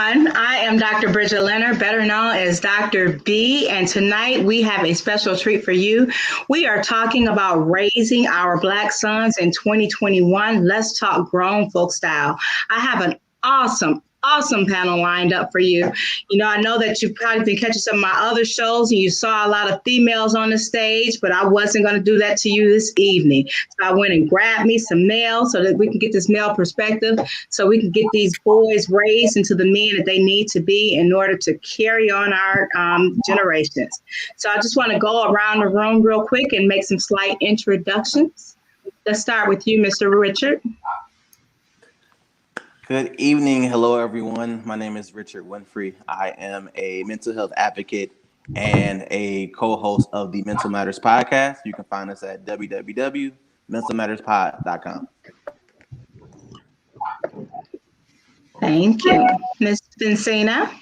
everyone. I am Dr. Bridget Leonard, better known as Dr. B, and tonight we have a special treat for you. We are talking about raising our Black sons in 2021. Let's talk grown folk style. I have an awesome panel lined up for you. I know that you've probably been catching some of my other shows and you saw a lot of females on the stage, but I wasn't going to do that to you this evening. So I went and grabbed me some male so that we can get this male perspective, so we can get these boys raised into the men that they need to be in order to carry on our generations. So I just want to go around the room real quick and make some slight introductions. Let's start with you, Mr. Richard. Good evening. Hello, everyone. My name is Richard Winfrey. I am a mental health advocate and a co-host of the Mental Matters podcast. You can find us at www.mentalmatterspod.com. Thank you. Ms. Vincina.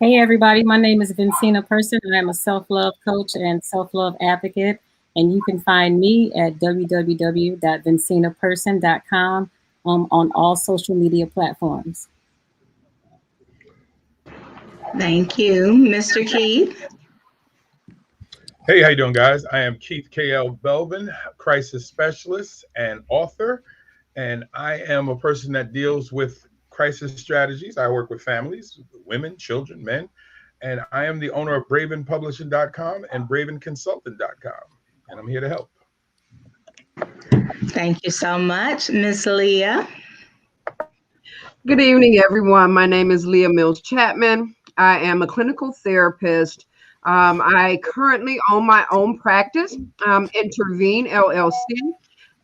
Hey, everybody. My name is Vincina Person, and I'm a self-love coach and self-love advocate. And you can find me at www.vincinaperson.com. On all social media platforms. Thank you. Mr. Keith. Hey, how you doing, guys? I am Keith K.L. Belvin, crisis specialist and author, and I am a person that deals with crisis strategies. I work with families, women, children, men, and I am the owner of bravenpublishing.com and bravenconsultant.com, and I'm here to help. Thank you so much. Miss Leah. Good evening, everyone. My name is Leah Mills Chapman. I am a clinical therapist. I currently own my own practice, Intervene LLC,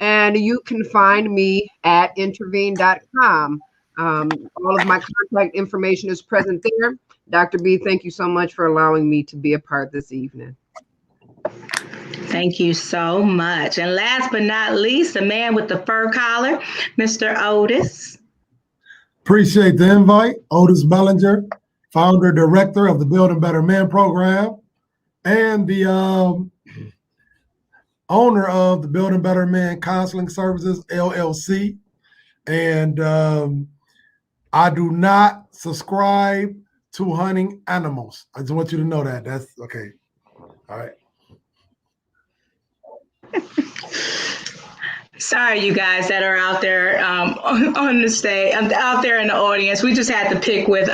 and you can find me at intervene.com. All of my contact information is present there. Dr. B, thank you so much for allowing me to be a part this evening. Thank you so much. And last but not least, the man with the fur collar, Mr. Otis. Appreciate the invite. Otis Bellinger, founder, director of the Building Better Men program, and the owner of the Building Better Men Counseling Services, LLC. And I do not subscribe to hunting animals. I just want you to know that. That's okay. All right. Sorry, you guys that are out there on the stage, out there in the audience. We just had to pick with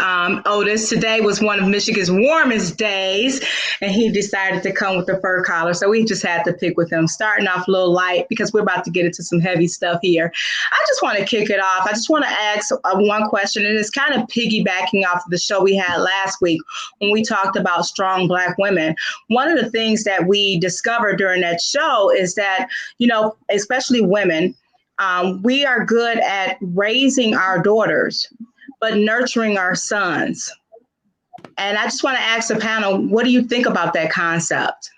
Otis. Today was one of Michigan's warmest days, and he decided to come with the fur collar. So we just had to pick with him, starting off a little light because we're about to get into some heavy stuff here. I just want to kick it off. I just want to ask one question, and it's kind of piggybacking off of the show we had last week when we talked about strong Black women. One of the things that we discovered during that show is that, especially women, we are good at raising our daughters, but nurturing our sons. And I just want to ask the panel, what do you think about that concept?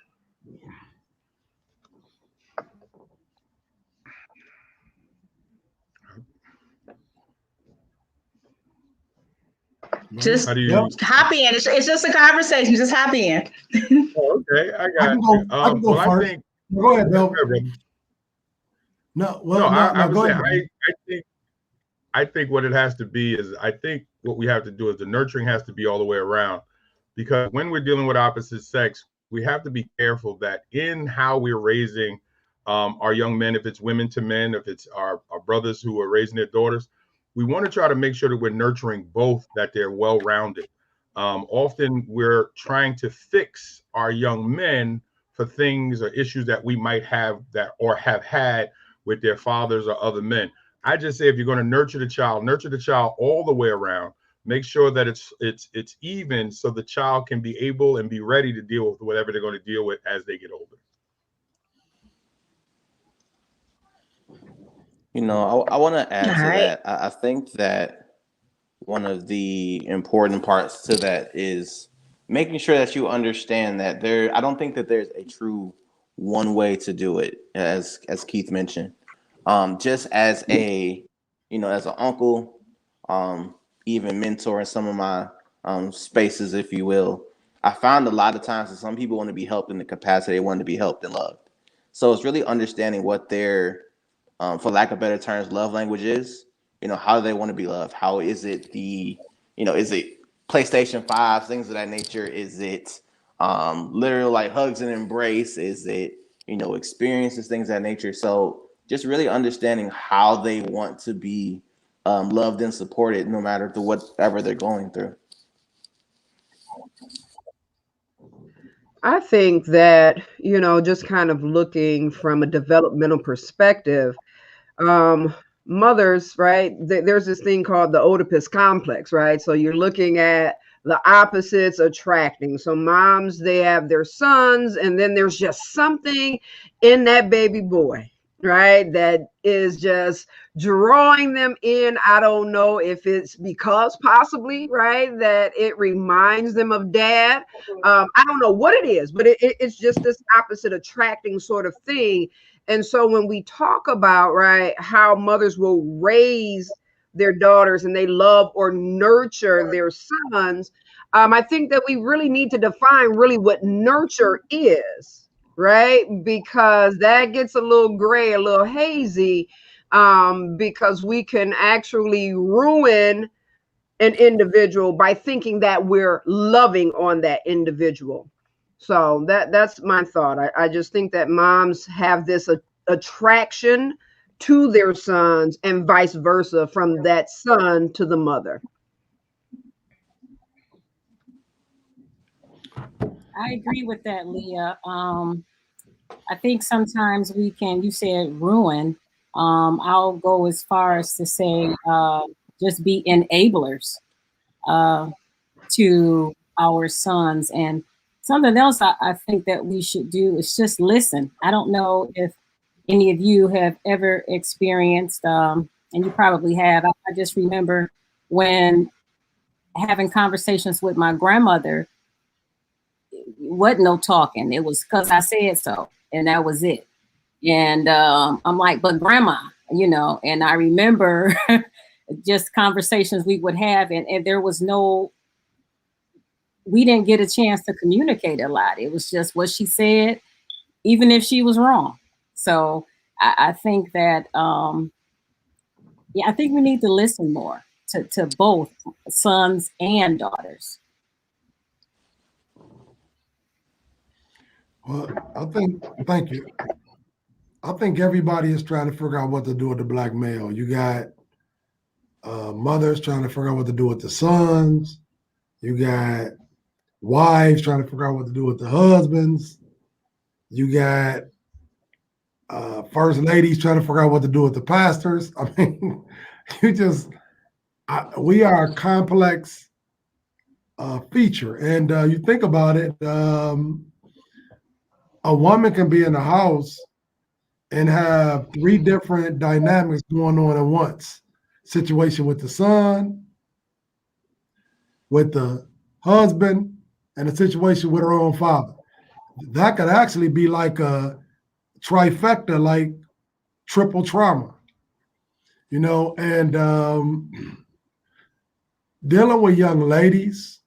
Just hop in. It's just a conversation. Just hop in. Okay, I got you. I can go first. Go ahead, Bill. I think what it has to be is, I think what we have to do is the nurturing has to be all the way around, because when we're dealing with opposite sex, we have to be careful that in how we're raising our young men, if it's women to men, if it's our brothers who are raising their daughters, we want to try to make sure that we're nurturing both, that they're well-rounded. Often we're trying to fix our young men for things or issues that we might have or have had with their fathers or other men. I just say, if you're going to nurture the child all the way around. Make sure that it's even, so the child can be able and be ready to deal with whatever they're going to deal with as they get older. I want to add to that. I think that one of the important parts to that is making sure that you understand that I don't think that there's a true one way to do it, as Keith mentioned. Just as as an uncle, even mentor in some of my spaces, if you will, I found a lot of times that some people want to be helped in the capacity they want to be helped and loved. So it's really understanding what their, for lack of better terms, love language is. How do they want to be loved? How is it the is it PlayStation 5, things of that nature? Is it literal like hugs and embrace? Is it, experiences, things of that nature? So just really understanding how they want to be loved and supported no matter whatever they're going through. I think that, just kind of looking from a developmental perspective, mothers, right? There's this thing called the Oedipus complex, right? So you're looking at the opposites attracting. So moms, they have their sons, and then there's just something in that baby boy, right, that is just drawing them in. I don't know if it's because possibly, right, that it reminds them of dad. I don't know what it is, but it's just this opposite attracting sort of thing. And so when we talk about, right, how mothers will raise their daughters and they love or nurture their sons, I think that we really need to define really what nurture is, right? Because that gets a little gray, a little hazy, because we can actually ruin an individual by thinking that we're loving on that individual. So that's my thought. I just think that moms have this attraction to their sons and vice versa from that son to the mother. I agree with that, Leah. I think sometimes we can, you said ruin. I'll go as far as to say just be enablers to our sons. And something else I think that we should do is just listen. I don't know if any of you have ever experienced, and you probably have. I just remember when having conversations with my grandmother, wasn't no talking. It was because I said so, and that was it. And I'm like, but grandma, and I remember just conversations we would have, and there was we didn't get a chance to communicate a lot. It was just what she said, even if she was wrong. So I think that, I think we need to listen more to both sons and daughters. Well, thank you. I think everybody is trying to figure out what to do with the black male. You got mothers trying to figure out what to do with the sons. You got wives trying to figure out what to do with the husbands. You got first ladies trying to figure out what to do with the pastors. I mean, we are a complex feature. And you think about it, a woman can be in the house and have 3 different dynamics going on at once. Situation with the son, with the husband, and a situation with her own father. That could actually be like a trifecta, like triple trauma, and dealing with young ladies,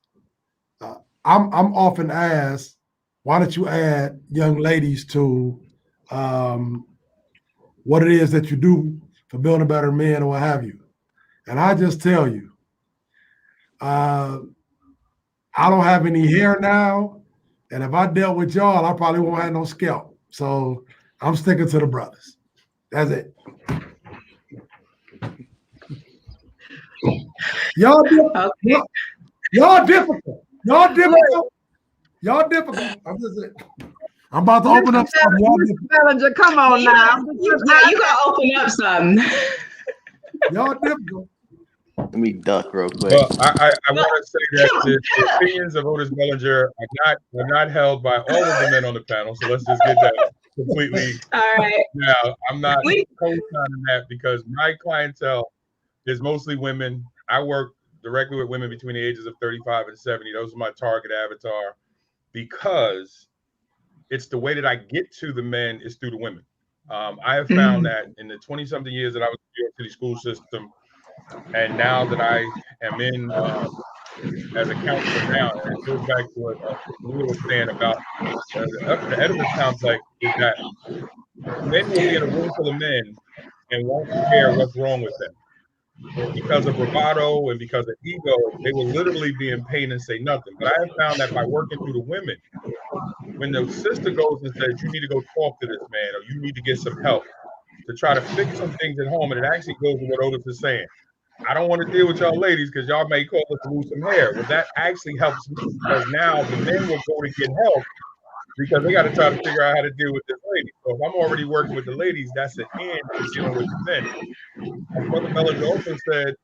I'm often asked, why don't you add young ladies to what it is that you do for building better men or what have you? And I just tell you, I don't have any hair now, and if I dealt with y'all, I probably won't have no scalp. So I'm sticking to the brothers. That's it. Y'all difficult. Okay. Y'all difficult. Y'all difficult. Y'all difficult. I'm about to open up something. Mr. Bellinger, come on now. You gotta open up something. Y'all difficult. Let me duck real quick. Well, I want to say that the opinions of Otis Bellinger are not held by all of the men on the panel. So let's just get that completely. All right. Now, I'm not co-signing that because my clientele is mostly women. I work directly with women between the ages of 35 and 70. Those are my target avatar because it's the way that I get to the men is through the women. I have found that in the 20-something years that I was in the New York City school system, and now that I am in as a counselor now, and it goes back to what we were saying about the Oedipus complex, is that men will be in a room full of men and won't care what's wrong with them. because of bravado and because of ego, they will literally be in pain and say nothing. But I have found that by working through the women, when the sister goes and says, you need to go talk to this man, or you need to get some help to try to fix some things at home, and it actually goes to what Otis is saying. I don't want to deal with y'all ladies because y'all may call us to lose some hair. Well, that actually helps me because now the men will go to get help because they got to try to figure out how to deal with this lady. So if I'm already working with the ladies, that's an end to dealing with the men. As Brother Mellors also said,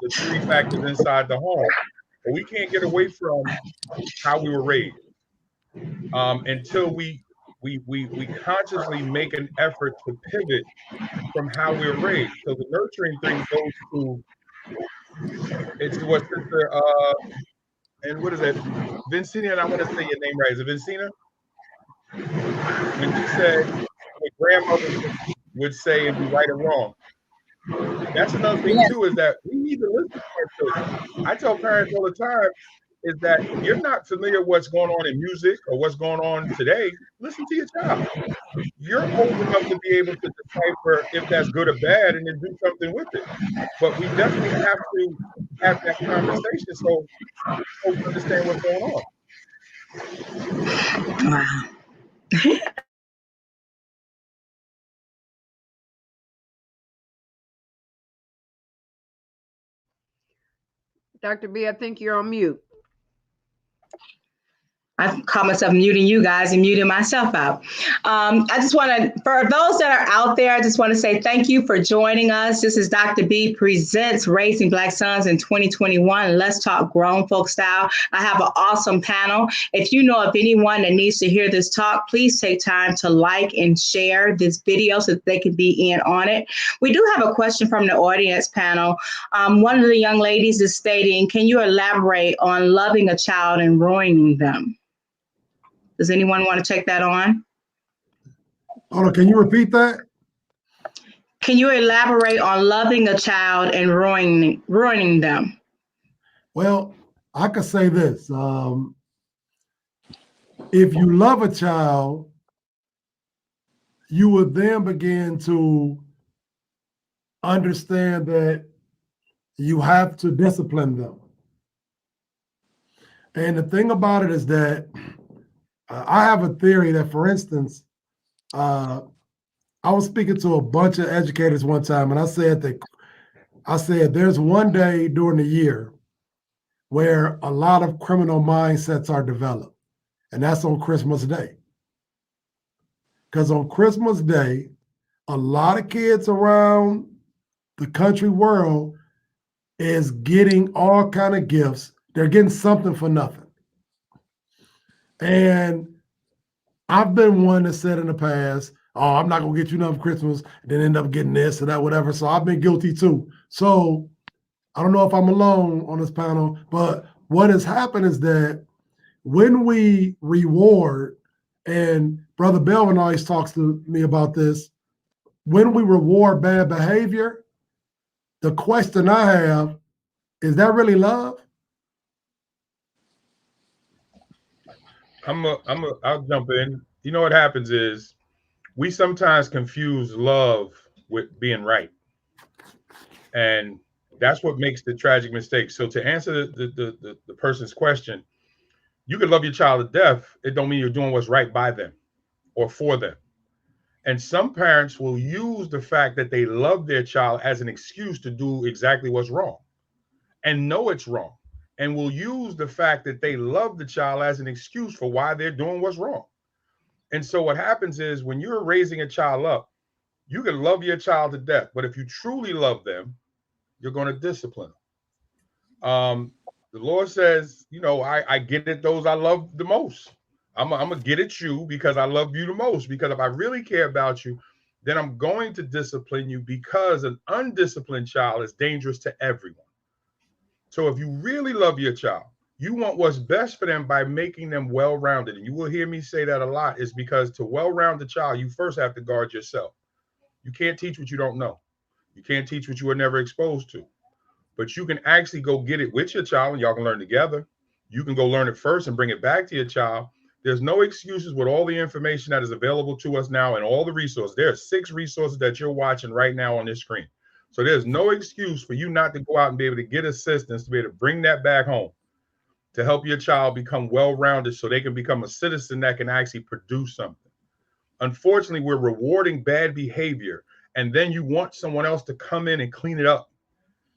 the 3 factors inside the home. But we can't get away from how we were raised until we consciously make an effort to pivot from how we were raised. So the nurturing thing goes to, it's what Sister and what is that? Vincina, and I want to say your name right. Is it Vincina? When you said what grandmother would say and be right or wrong. That's another thing too, is that we need to listen to our children. I tell parents all the time is that you're not familiar with what's going on in music or what's going on today. Listen to your child. You're old enough to be able to decipher if that's good or bad and then do something with it. But we definitely have to have that conversation so folks understand what's going on. Wow. Dr. B, I think you're on mute. I call myself muting you guys and muting myself out. I just want to, for those that are out there, I just want to say thank you for joining us. This is Dr. B Presents Raising Black Sons in 2021. Let's talk grown folk style. I have an awesome panel. If you know of anyone that needs to hear this talk, please take time to like and share this video so that they can be in on it. We do have a question from the audience panel. One of the young ladies is stating, can you elaborate on loving a child and ruining them? Does anyone want to take that on? Hold on, can you repeat that? Can you elaborate on loving a child and ruining them? Well, I could say this. If you love a child, you would then begin to understand that you have to discipline them. And the thing about it is that I have a theory that, for instance, I was speaking to a bunch of educators one time, and I said there's one day during the year where a lot of criminal mindsets are developed, and that's on Christmas Day. Because on Christmas Day, a lot of kids around the country world is getting all kind of gifts. They're getting something for nothing. And I've been one that said in the past, oh, I'm not going to get you nothing for Christmas, and then end up getting this or that, whatever. So I've been guilty too. So I don't know if I'm alone on this panel, but what has happened is that when we reward, and Brother Belvin always talks to me about this, when we reward bad behavior, the question I have, is that really love? I'll jump in. You know what happens is we sometimes confuse love with being right. And that's what makes the tragic mistake. So to answer the person's question, you could love your child to death. It don't mean you're doing what's right by them or for them. And some parents will use the fact that they love their child as an excuse to do exactly what's wrong and know it's wrong. And will use the fact that they love the child as an excuse for why they're doing what's wrong. And so what happens is when you're raising a child up, you can love your child to death. But if you truly love them, you're going to discipline them. The Lord says, you know, I get at those I love the most. I'm going to get at you because I love you the most. Because if I really care about you, then I'm going to discipline you, because an undisciplined child is dangerous to everyone. So if you really love your child, you want what's best for them by making them well-rounded. And you will hear me say that a lot, is because to well-round the child, you first have to guard yourself. You can't teach what you don't know. You can't teach what you were never exposed to. But you can actually go get it with your child and y'all can learn together. You can go learn it first and bring it back to your child. There's no excuses with all the information that is available to us now and all the resources. There are 6 resources that you're watching right now on this screen. So there's no excuse for you not to go out and be able to get assistance, to be able to bring that back home, to help your child become well-rounded so they can become a citizen that can actually produce something. Unfortunately, we're rewarding bad behavior, and then you want someone else to come in and clean it up.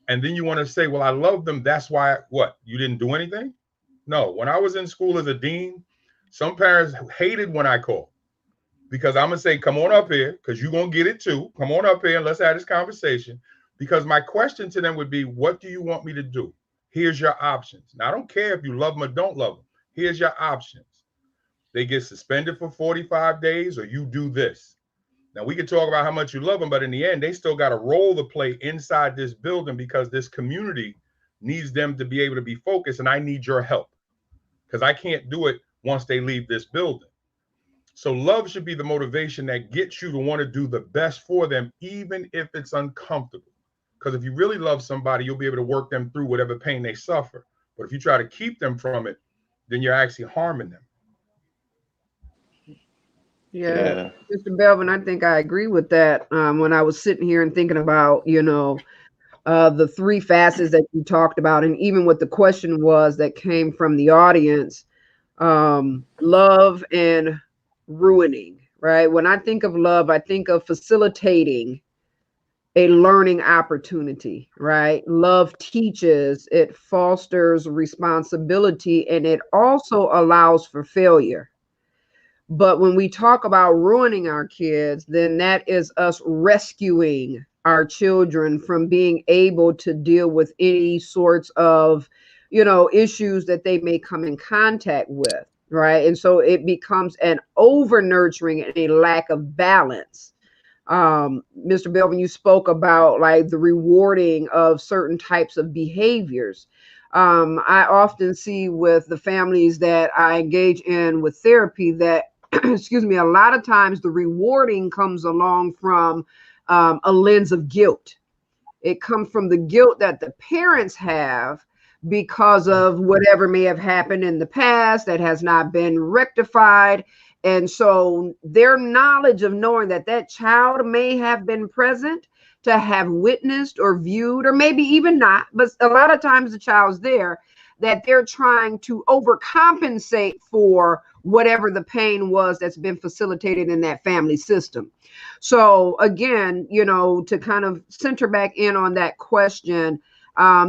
And then you want to say, well, I love them. That's why, what? You didn't do anything? No. When I was in school as a dean, some parents hated when I called, because I'm going to say, come on up here, because you're going to get it too. Come on up here and let's have this conversation. Because my question to them would be, what do you want me to do? Here's your options. Now, I don't care if you love them or don't love them. Here's your options. They get suspended for 45 days, or you do this. Now, we can talk about how much you love them, but in the end, they still got a role to play inside this building, because this community needs them to be able to be focused, and I need your help, because I can't do it once they leave this building. So love should be the motivation that gets you to want to do the best for them, even if it's uncomfortable. Because if you really love somebody, you'll be able to work them through whatever pain they suffer. But if you try to keep them from it, then you're actually harming them. Yeah. Mr. Belvin, I think I agree with that. When I was sitting here and thinking about, the three facets that you talked about, and even what the question was that came from the audience, love and ruining, right? When I think of love, I think of facilitating a learning opportunity, right? Love teaches, it fosters responsibility, and it also allows for failure. But when we talk about ruining our kids, then that is us rescuing our children from being able to deal with any sorts of, issues that they may come in contact with, right? And so it becomes an over nurturing and a lack of balance. Mr. Belvin, you spoke about like the rewarding of certain types of behaviors. I often see with the families that I engage in with therapy that excuse me, a lot of times the rewarding comes along from a lens of guilt. It comes from the guilt that the parents have because of whatever may have happened in the past that has not been rectified. And so their knowledge of knowing that that child may have been present, to have witnessed or viewed, or maybe even not, but a lot of times the child's there, that they're trying to overcompensate for whatever the pain was that's been facilitated in that family system. So again, to kind of center back in on that question,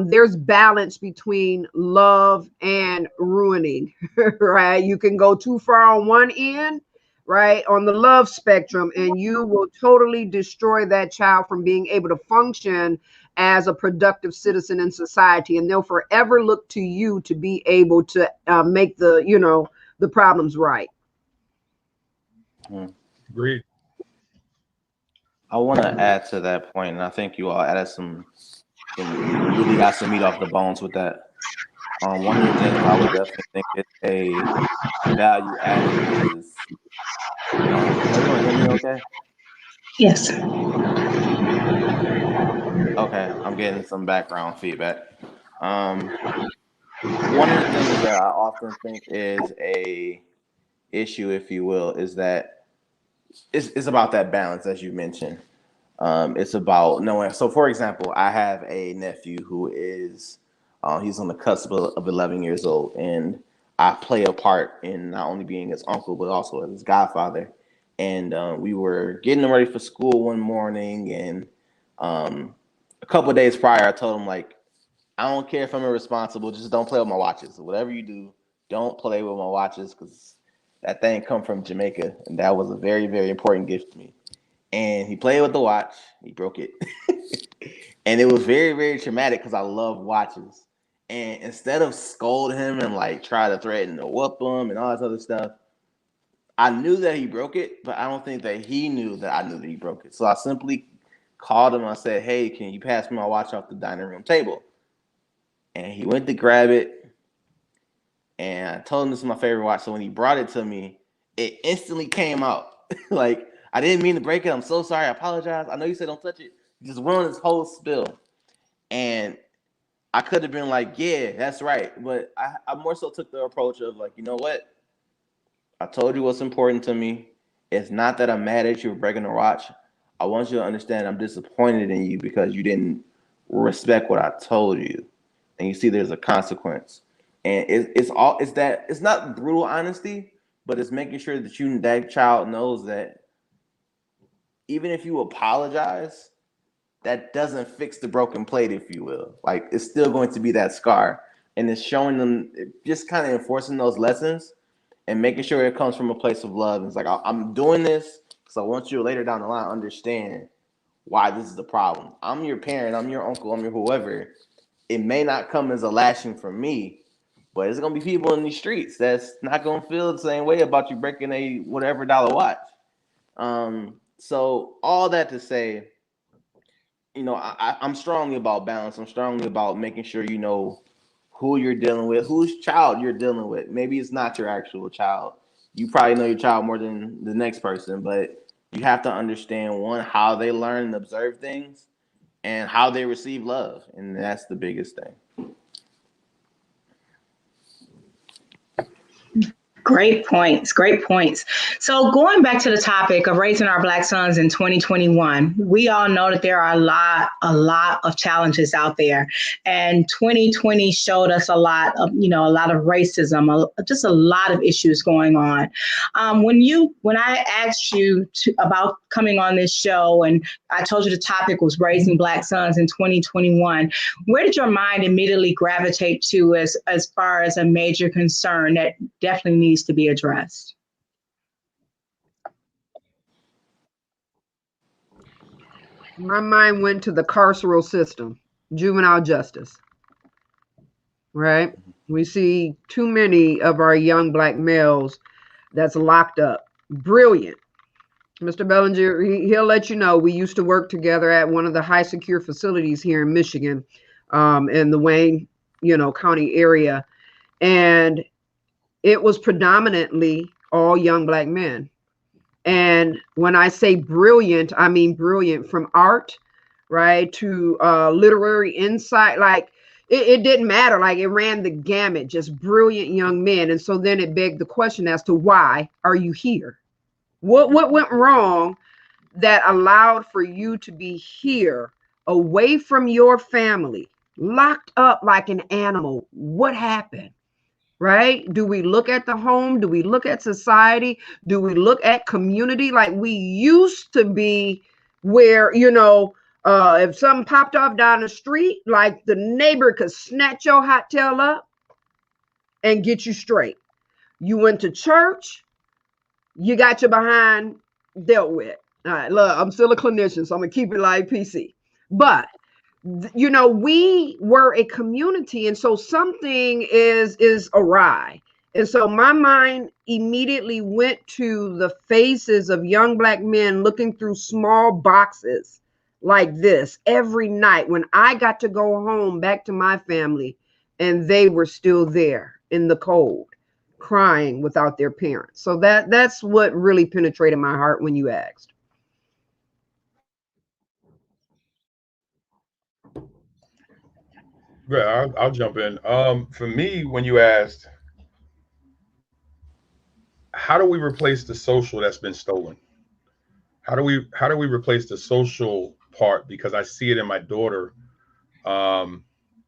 there's balance between love and ruining, right? You can go too far on one end, right, on the love spectrum, and you will totally destroy that child from being able to function as a productive citizen in society, and they'll forever look to you to be able to make the problems right. Agreed. I want to add to that point, and I think you all added some really got some meat off the bones with that. One of the things I would definitely think is a value added is. Everyone hear me okay? Yes. Okay, I'm getting some background feedback. One of the things that I often think is a issue, if you will, is that it's about that balance, as you mentioned. It's about knowing. So, for example, I have a nephew who is he's on the cusp of 11 years old, and I play a part in not only being his uncle but also as his godfather. And we were getting him ready for school one morning, and a couple of days prior, I told him, like, I don't care if I'm irresponsible, just don't play with my watches. Whatever you do, don't play with my watches, because that thing come from Jamaica, and that was a very, very important gift to me. And he played with the watch. He broke it. And it was very, very traumatic because I love watches. And instead of scold him and like try to threaten to whoop him and all this other stuff, I knew that he broke it, but I don't think that he knew that I knew that he broke it. So I simply called him. I said, hey, can you pass me my watch off the dining room table? And he went to grab it. And I told him this is my favorite watch. So when he brought it to me, it instantly came out. Like, I didn't mean to break it. I'm so sorry. I apologize. I know you said don't touch it. He just went on this whole spill. And I could have been like, yeah, that's right. But I more so took the approach of like, you know what? I told you what's important to me. It's not that I'm mad at you for breaking the watch. I want you to understand I'm disappointed in you because you didn't respect what I told you. And you see there's a consequence. And it's not brutal honesty, but it's making sure that that child knows that even if you apologize, that doesn't fix the broken plate, if you will. Like, it's still going to be that scar. And it's showing them, just kind of enforcing those lessons and making sure it comes from a place of love. And it's like, I'm doing this because I want you to later down the line understand why this is the problem. I'm your parent, I'm your uncle, I'm your whoever. It may not come as a lashing from me, but it's gonna be people in these streets that's not gonna feel the same way about you breaking a whatever dollar watch. So all that to say, I'm strongly about balance. I'm strongly about making sure you know who you're dealing with, whose child you're dealing with. Maybe it's not your actual child. You probably know your child more than the next person, but you have to understand, one, how they learn and observe things and how they receive love. And that's the biggest thing. Great points. Great points. So going back to the topic of raising our Black sons in 2021, we all know that there are a lot of challenges out there, and 2020 showed us a lot of racism, just a lot of issues going on. When I asked you about coming on this show, and I told you the topic was raising Black sons in 2021, where did your mind immediately gravitate to as far as a major concern that definitely needs to be addressed? My mind went to the carceral system, juvenile justice, right? We see too many of our young Black males that's locked up. Brilliant. Mr. Bellinger, he'll let you know, we used to work together at one of the high secure facilities here in Michigan, in the Wayne, County area. And it was predominantly all young Black men. And when I say brilliant, I mean brilliant, from art, right, to literary insight. Like, it didn't matter. Like, it ran the gamut, just brilliant young men. And so then it begged the question as to, why are you here? What went wrong that allowed for you to be here, away from your family, locked up like an animal? What happened? Right? Do we look at the home? Do we look at society? Do we look at community? Like, we used to be where, if something popped off down the street, like, the neighbor could snatch your hot tail up and get you straight. You went to church, you got your behind dealt with. All right, look, I'm still a clinician, so I'm gonna keep it like PC. But we were a community, and so something is awry. And so my mind immediately went to the faces of young Black men looking through small boxes like this every night, when I got to go home back to my family and they were still there in the cold, crying without their parents. So that's what really penetrated my heart when you asked. Yeah, I'll jump in. For me, when you asked, how do we replace the social that's been stolen? How do we replace the social part? Because I see it in my daughter, and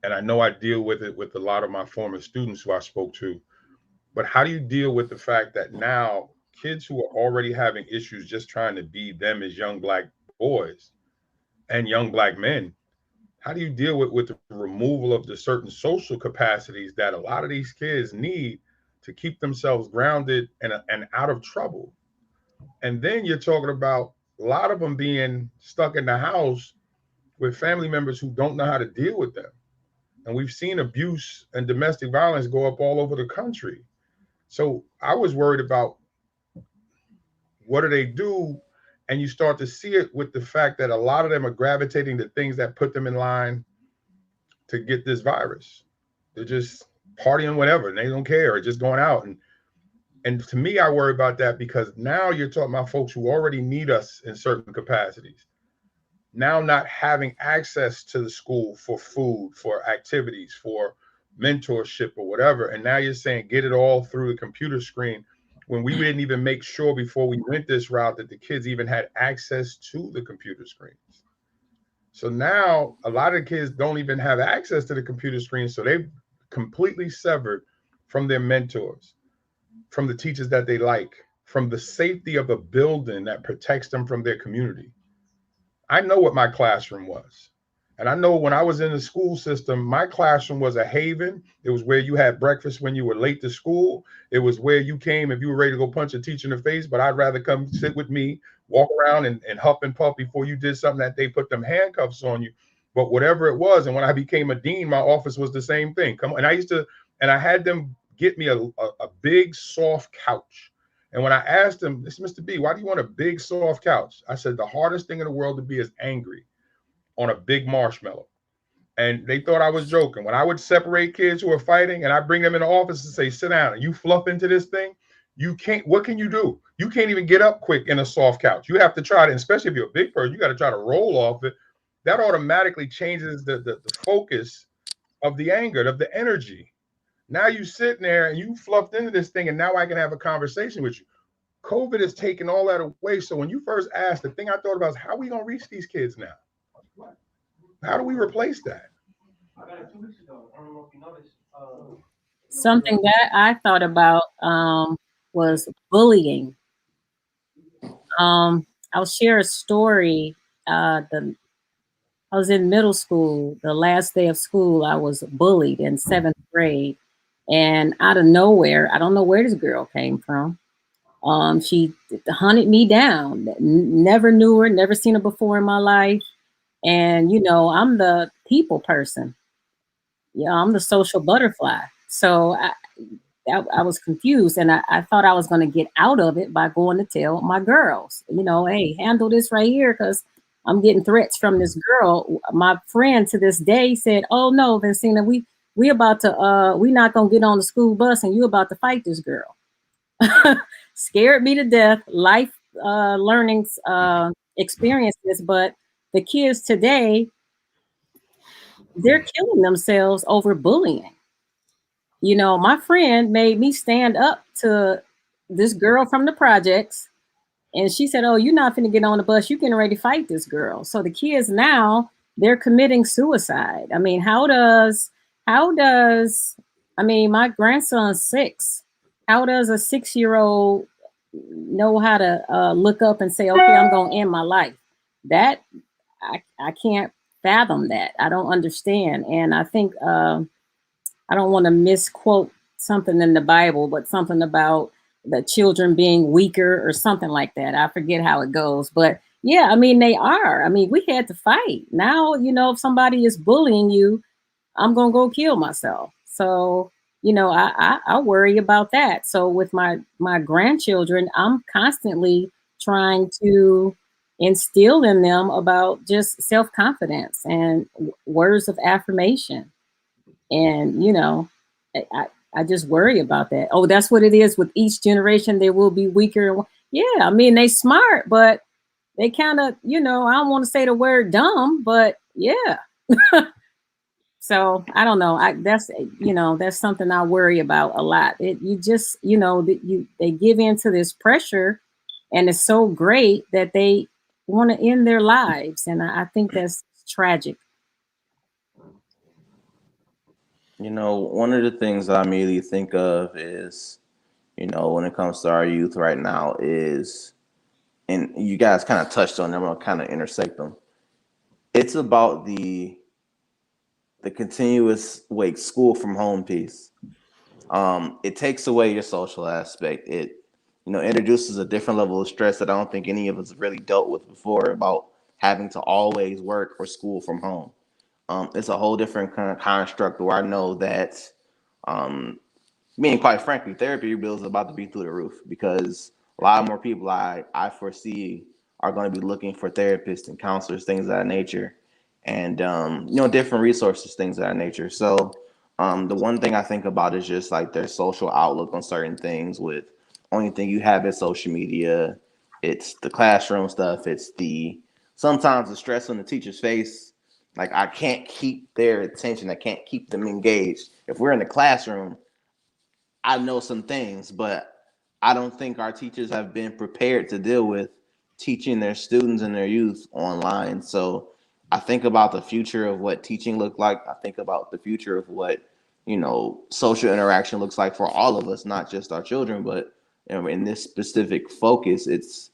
I know I deal with it with a lot of my former students who I spoke to. But how do you deal with the fact that now kids who are already having issues just trying to be them as young Black boys and young Black men, how do you deal with the removal of the certain social capacities that a lot of these kids need to keep themselves grounded and out of trouble? And then you're talking about a lot of them being stuck in the house with family members who don't know how to deal with them. And we've seen abuse and domestic violence go up all over the country. So I was worried about, what do they do? And you start to see it with the fact that a lot of them are gravitating to things that put them in line to get this virus. They're just partying, whatever, and they don't care, or just going out. And to me, I worry about that, because now you're talking about folks who already need us in certain capacities, now not having access to the school for food, for activities, for mentorship or whatever. And now you're saying, get it all through the computer screen, when we didn't even make sure before we went this route that the kids even had access to the computer screens. So now a lot of kids don't even have access to the computer screen. So they've completely severed from their mentors, from the teachers that they like, from the safety of a building that protects them from their community. I know what my classroom was. And I know when I was in the school system, my classroom was a haven. It was where you had breakfast when you were late to school. It was where you came if you were ready to go punch a teacher in the face, but I'd rather come sit with me, walk around and huff and puff before you did something that they put them handcuffs on you. But whatever it was, and when I became a dean, my office was the same thing. Come on, and I had them get me a big soft couch. And when I asked them, this Mr. B, why do you want a big soft couch? I said, the hardest thing in the world to be is angry on a big marshmallow. And they thought I was joking. When I would separate kids who are fighting and I bring them in the office and say, sit down, and you fluff into this thing, you can't, what can you do? You can't even get up quick in a soft couch. You have to try to, especially if you're a big person, you got to try to roll off it. That automatically changes the focus of the anger, of the energy. Now you sitting there and you fluffed into this thing, and now I can have a conversation with you. COVID has taken all that away. So when you first asked, the thing I thought about is how are we going to reach these kids now? How do we replace that? Something that I thought about was bullying. I'll share a story. I was in middle school. The last day of school, I was bullied in 7th grade. And out of nowhere, I don't know where this girl came from. She hunted me down. Never knew her, never seen her before in my life. And, you know, I'm the people person. Yeah, I'm the social butterfly. So I was confused, and I thought I was going to get out of it by going to tell my girls, you know, hey, handle this right here because I'm getting threats from this girl. My friend to this day said, oh, no, Vincina, we about to, we not going to get on the school bus and you about to fight this girl. Scared me to death. Life learnings experiences, but the kids today, they're killing themselves over bullying. You know, my friend made me stand up to this girl from the projects, and she said, oh, you're not finna get on the bus. You're getting ready to fight this girl. So the kids now, they're committing suicide. I mean, how does, I mean, my grandson's 6. How does a 6-year-old know how to look up and say, okay, I'm going to end my life? That, I can't fathom that. I don't understand. And I think, I don't want to misquote something in the Bible, but something about the children being weaker or something like that. I forget how it goes, but yeah, I mean, they are. I mean, we had to fight. Now, you know, if somebody is bullying you, I'm going to go kill myself. So, you know, I worry about that. So with my grandchildren, I'm constantly trying to instill in them about just self-confidence and words of affirmation. And, you know, I just worry about that. Oh, that's what it is with each generation. They will be weaker. Yeah, I mean, they smart, but they kind of, you know, I don't want to say the word dumb, but yeah. So I don't know. That's, you know, that's something I worry about a lot. You just, you know, they give into this pressure, and it's so great that they want to end their lives. And I think that's tragic. You know, one of the things I immediately think of is, you know, when it comes to our youth right now is, and you guys kind of touched on them, I'm gonna kind of intersect them. It's about the continuous school from home piece. It takes away your social aspect. It, you know, introduces a different level of stress that I don't think any of us really dealt with before about having to always work or school from home. It's a whole different kind of construct where I know that, quite frankly, therapy bills are about to be through the roof because a lot more people I foresee are going to be looking for therapists and counselors, things of that nature, and you know, different resources, things of that nature. So the one thing I think about is just like their social outlook on certain things. With only thing you have is social media, it's the classroom stuff, it's sometimes the stress on the teacher's face. Like, I can't keep their attention. I can't keep them engaged. If we're in the classroom, I know some things, but I don't think our teachers have been prepared to deal with teaching their students and their youth online. So I think about the future of what teaching looked like. I think about the future of what, social interaction looks like for all of us, not just our children, but in this specific focus, it's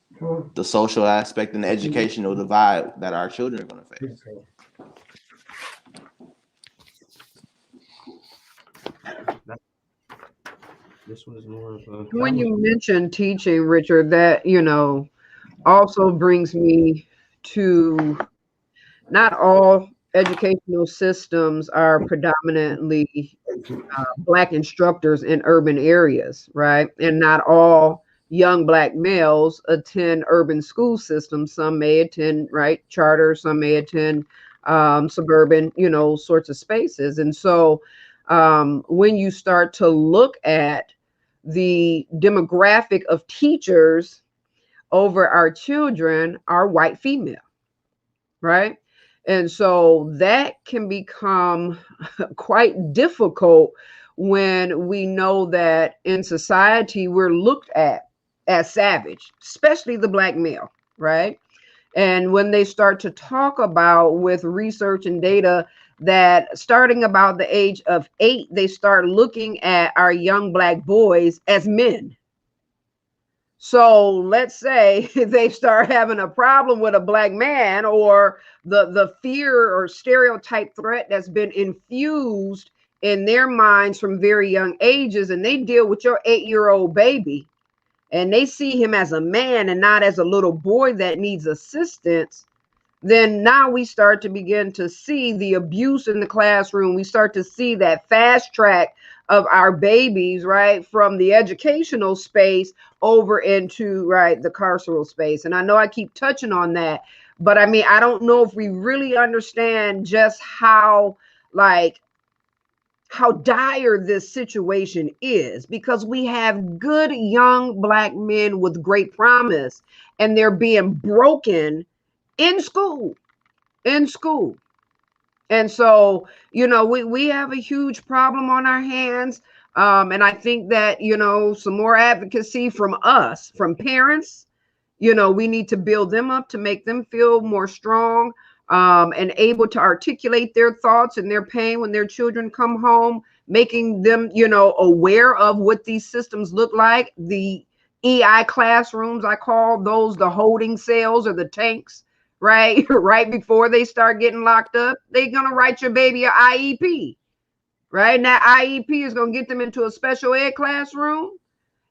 the social aspect and the educational divide that our children are going to face. This one is more of a. When you mentioned teaching, Richard, that, also brings me to not all educational systems are predominantly Black instructors in urban areas, right? And not all young Black males attend urban school systems. Some may attend, right, charter, some may attend suburban, sorts of spaces. And so when you start to look at the demographic of teachers over our children are white female, right? And so that can become quite difficult when we know that in society we're looked at as savage, especially the Black male, right? And when they start to talk about with research and data that starting about the age of 8, they start looking at our young Black boys as men. So let's say they start having a problem with a Black man, or the fear or stereotype threat that's been infused in their minds from very young ages, and they deal with your 8-year-old baby and they see him as a man and not as a little boy that needs assistance, then now we start to begin to see the abuse in the classroom. We start to see that fast track of our babies, right, from the educational space over into, right, the carceral space. And I know I keep touching on that, but I mean, I don't know if we really understand just how dire this situation is, because we have good young Black men with great promise and they're being broken in school. And so, we have a huge problem on our hands. And I think that, some more advocacy from us, from parents, we need to build them up to make them feel more strong and able to articulate their thoughts and their pain when their children come home, making them, aware of what these systems look like. The EI classrooms, I call those the holding cells or the tanks, right? Right before they start getting locked up, they're going to write your baby an IEP, right? And that IEP is going to get them into a special ed classroom.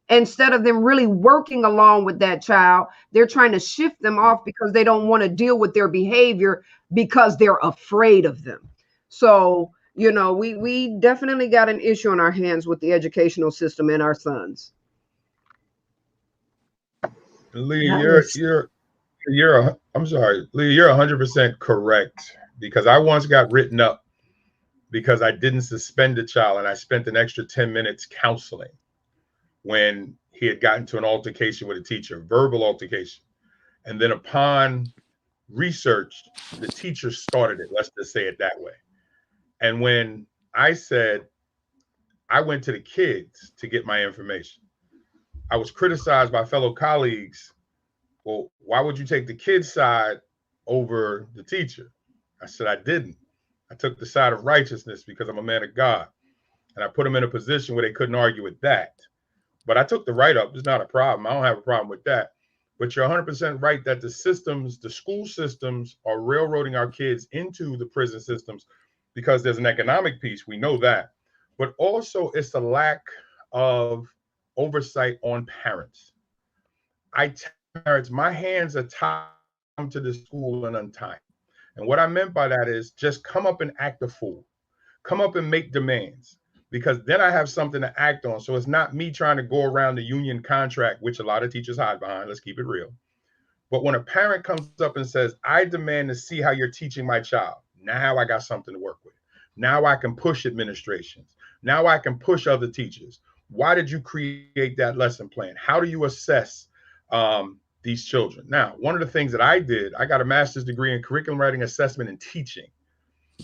Instead of them really working along with that child, they're trying to shift them off because they don't want to deal with their behavior because they're afraid of them. So, we definitely got an issue on our hands with the educational system and our sons. Lee, I'm sorry, Lee, you're 100% correct, because I once got written up because I didn't suspend a child and I spent an extra 10 minutes counseling when he had gotten to an altercation with a teacher, verbal altercation. And then upon research, the teacher started it, let's just say it that way. And when I said, I went to the kids to get my information, I was criticized by fellow colleagues. Well, why would you take the kid's side over the teacher? I said, I didn't. I took the side of righteousness because I'm a man of God. And I put them in a position where they couldn't argue with that. But I took the write-up. It's not a problem. I don't have a problem with that. But you're 100% right that the systems, the school systems, are railroading our kids into the prison systems because there's an economic piece. We know that. But also it's a lack of oversight on parents. I tell parents, my hands are tied to the school and untied. And what I meant by that is just come up and act a fool. Come up and make demands, because then I have something to act on. So it's not me trying to go around the union contract, which a lot of teachers hide behind. Let's keep it real. But when a parent comes up and says, I demand to see how you're teaching my child, now I got something to work with. Now I can push administrations. Now I can push other teachers. Why did you create that lesson plan? How do you assess these children? Now, one of the things that I did, I got a master's degree in curriculum writing, assessment, and teaching,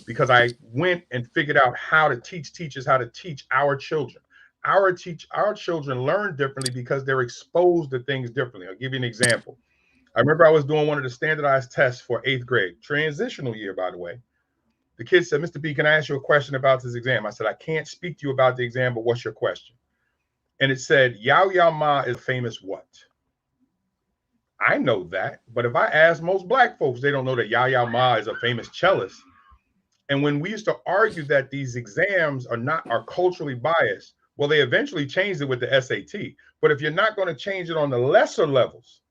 because I went and figured out how to teach teachers how to teach our children. our children learn differently because they're exposed to things differently. I'll give you an example. I remember I was doing one of the standardized tests for 8th grade, transitional year, by the way. The kid said, Mr. B, can I ask you a question about this exam? I said, I can't speak to you about the exam, but what's your question? And it said, Yao Yao Ma is famous what? I know that, but if I ask most black folks, they don't know that Yao Yao Ma is a famous cellist. And when we used to argue that these exams are culturally biased, well, they eventually changed it with the SAT. But if you're not going to change it on the lesser levels,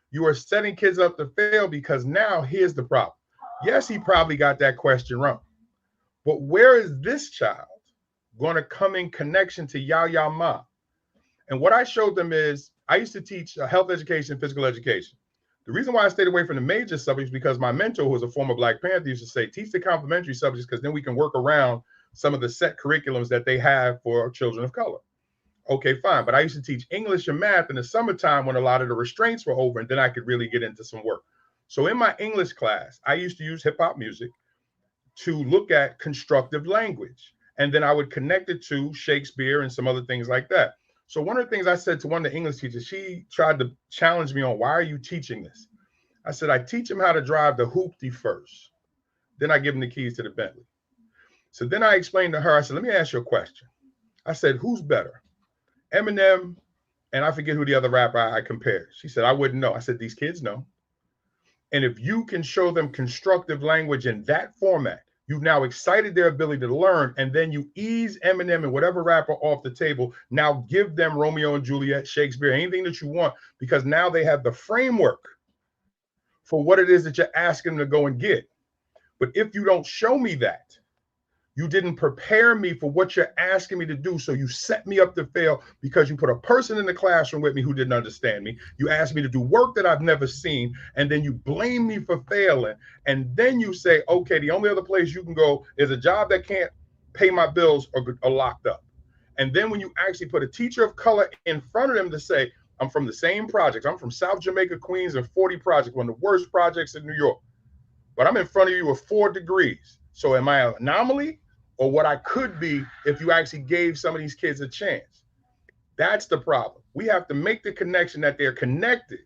you are setting kids up to fail, because now here's the problem. Yes, he probably got that question wrong, but where is this child going to come in connection to Yao Yao Ma? And what I showed them is, I used to teach health education, physical education. The reason why I stayed away from the major subjects, because my mentor, who was a former Black Panther, used to say, teach the complementary subjects, because then we can work around some of the set curriculums that they have for children of color. Okay, fine. But I used to teach English and math in the summertime when a lot of the restraints were over, and then I could really get into some work. So in my English class, I used to use hip hop music to look at constructive language. And then I would connect it to Shakespeare and some other things like that. So one of the things I said to one of the English teachers, she tried to challenge me on, why are you teaching this? I said, I teach him how to drive the hoopty first. Then I give him the keys to the Bentley. So then I explained to her, I said, let me ask you a question. I said, who's better? Eminem, and I forget who the other rapper I compared. She said, I wouldn't know. I said, these kids know. And if you can show them constructive language in that format, you've now excited their ability to learn, and then you ease Eminem and whatever rapper off the table. Now give them Romeo and Juliet, Shakespeare, anything that you want, because now they have the framework for what it is that you're asking them to go and get. But if you don't show me that, you didn't prepare me for what you're asking me to do. So you set me up to fail, because you put a person in the classroom with me who didn't understand me. You asked me to do work that I've never seen, and then you blame me for failing. And then you say, okay, the only other place you can go is a job that can't pay my bills or locked up. And then when you actually put a teacher of color in front of them to say, I'm from the same projects. I'm from South Jamaica, Queens, and 40 Project, one of the worst projects in New York. But I'm in front of you with 4 degrees. So am I an anomaly, or what I could be if you actually gave some of these kids a chance? That's the problem. We have to make the connection that they're connected,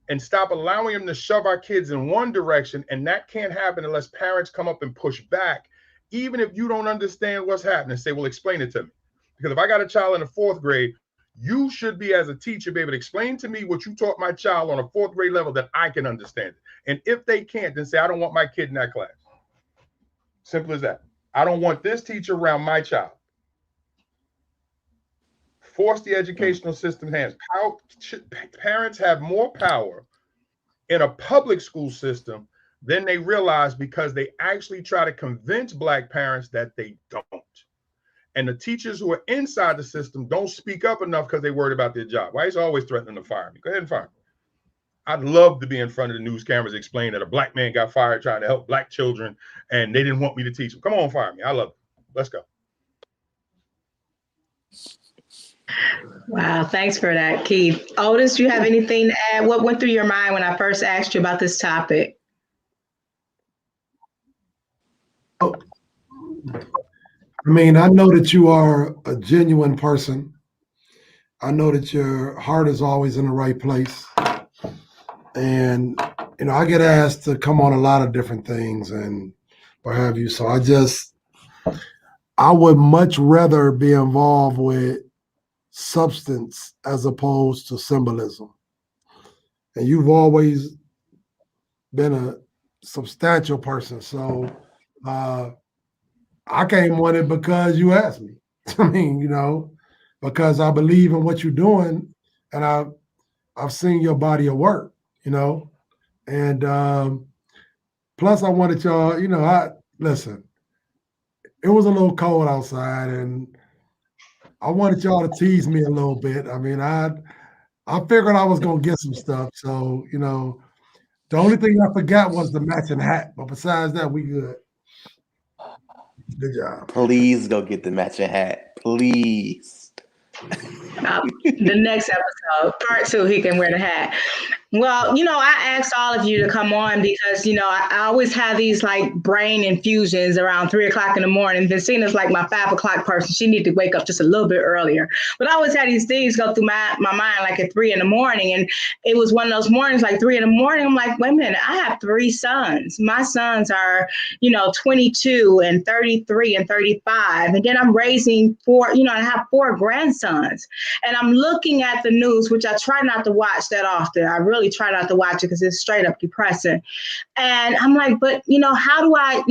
and stop allowing them to shove our kids in one direction. And that can't happen unless parents come up and push back. Even if you don't understand what's happening, say, well, explain it to me. Because if I got a child in the 4th grade, you should be, as a teacher, be able to explain to me what you taught my child on a 4th grade level that I can understand it. And if they can't, then say, I don't want my kid in that class. Simple as that. I don't want this teacher around my child. Force the educational system hands. Parents have more power in a public school system than they realize, because they actually try to convince Black parents that they don't. And the teachers who are inside the system don't speak up enough because they're worried about their job. Why is always threatening to fire me? Go ahead and fire me. I'd love to be in front of the news cameras explaining that a Black man got fired trying to help Black children, and they didn't want me to teach them. Come on, fire me. I love it. Let's go. Wow, thanks for that, Keith. Otis, do you have anything to add? What went through your mind when I first asked you about this topic? Oh, I mean, I know that you are a genuine person. I know that your heart is always in the right place. And, you know, I get asked to come on a lot of different things and what have you. So I would much rather be involved with substance as opposed to symbolism. And you've always been a substantial person. So I came on it because you asked me. I mean, you know, because I believe in what you're doing, and I've seen your body of work, you know. And plus I wanted y'all, you know, listen, it was a little cold outside, and I wanted y'all to tease me a little bit. I mean, I figured I was gonna get some stuff. So, you know, the only thing I forgot was the matching hat. But besides that, we good. Good job. Please go get the matching hat. Please. The next episode, part 2, he can wear the hat. Well, I asked all of you to come on because, I always have these like brain infusions around 3 o'clock in the morning. Vecina's like my 5 o'clock person. She needs to wake up just a little bit earlier. But I always had these things go through my mind like at 3 in the morning. And it was one of those mornings like 3 in the morning. I'm like, wait a minute, I have 3 sons. My sons are, 22 and 33 and 35. And then I'm raising 4, I have 4 grandsons. And I'm looking at the news, which I try not to watch that often. I really try not to watch it because it's straight up depressing. And I'm like, but how do I,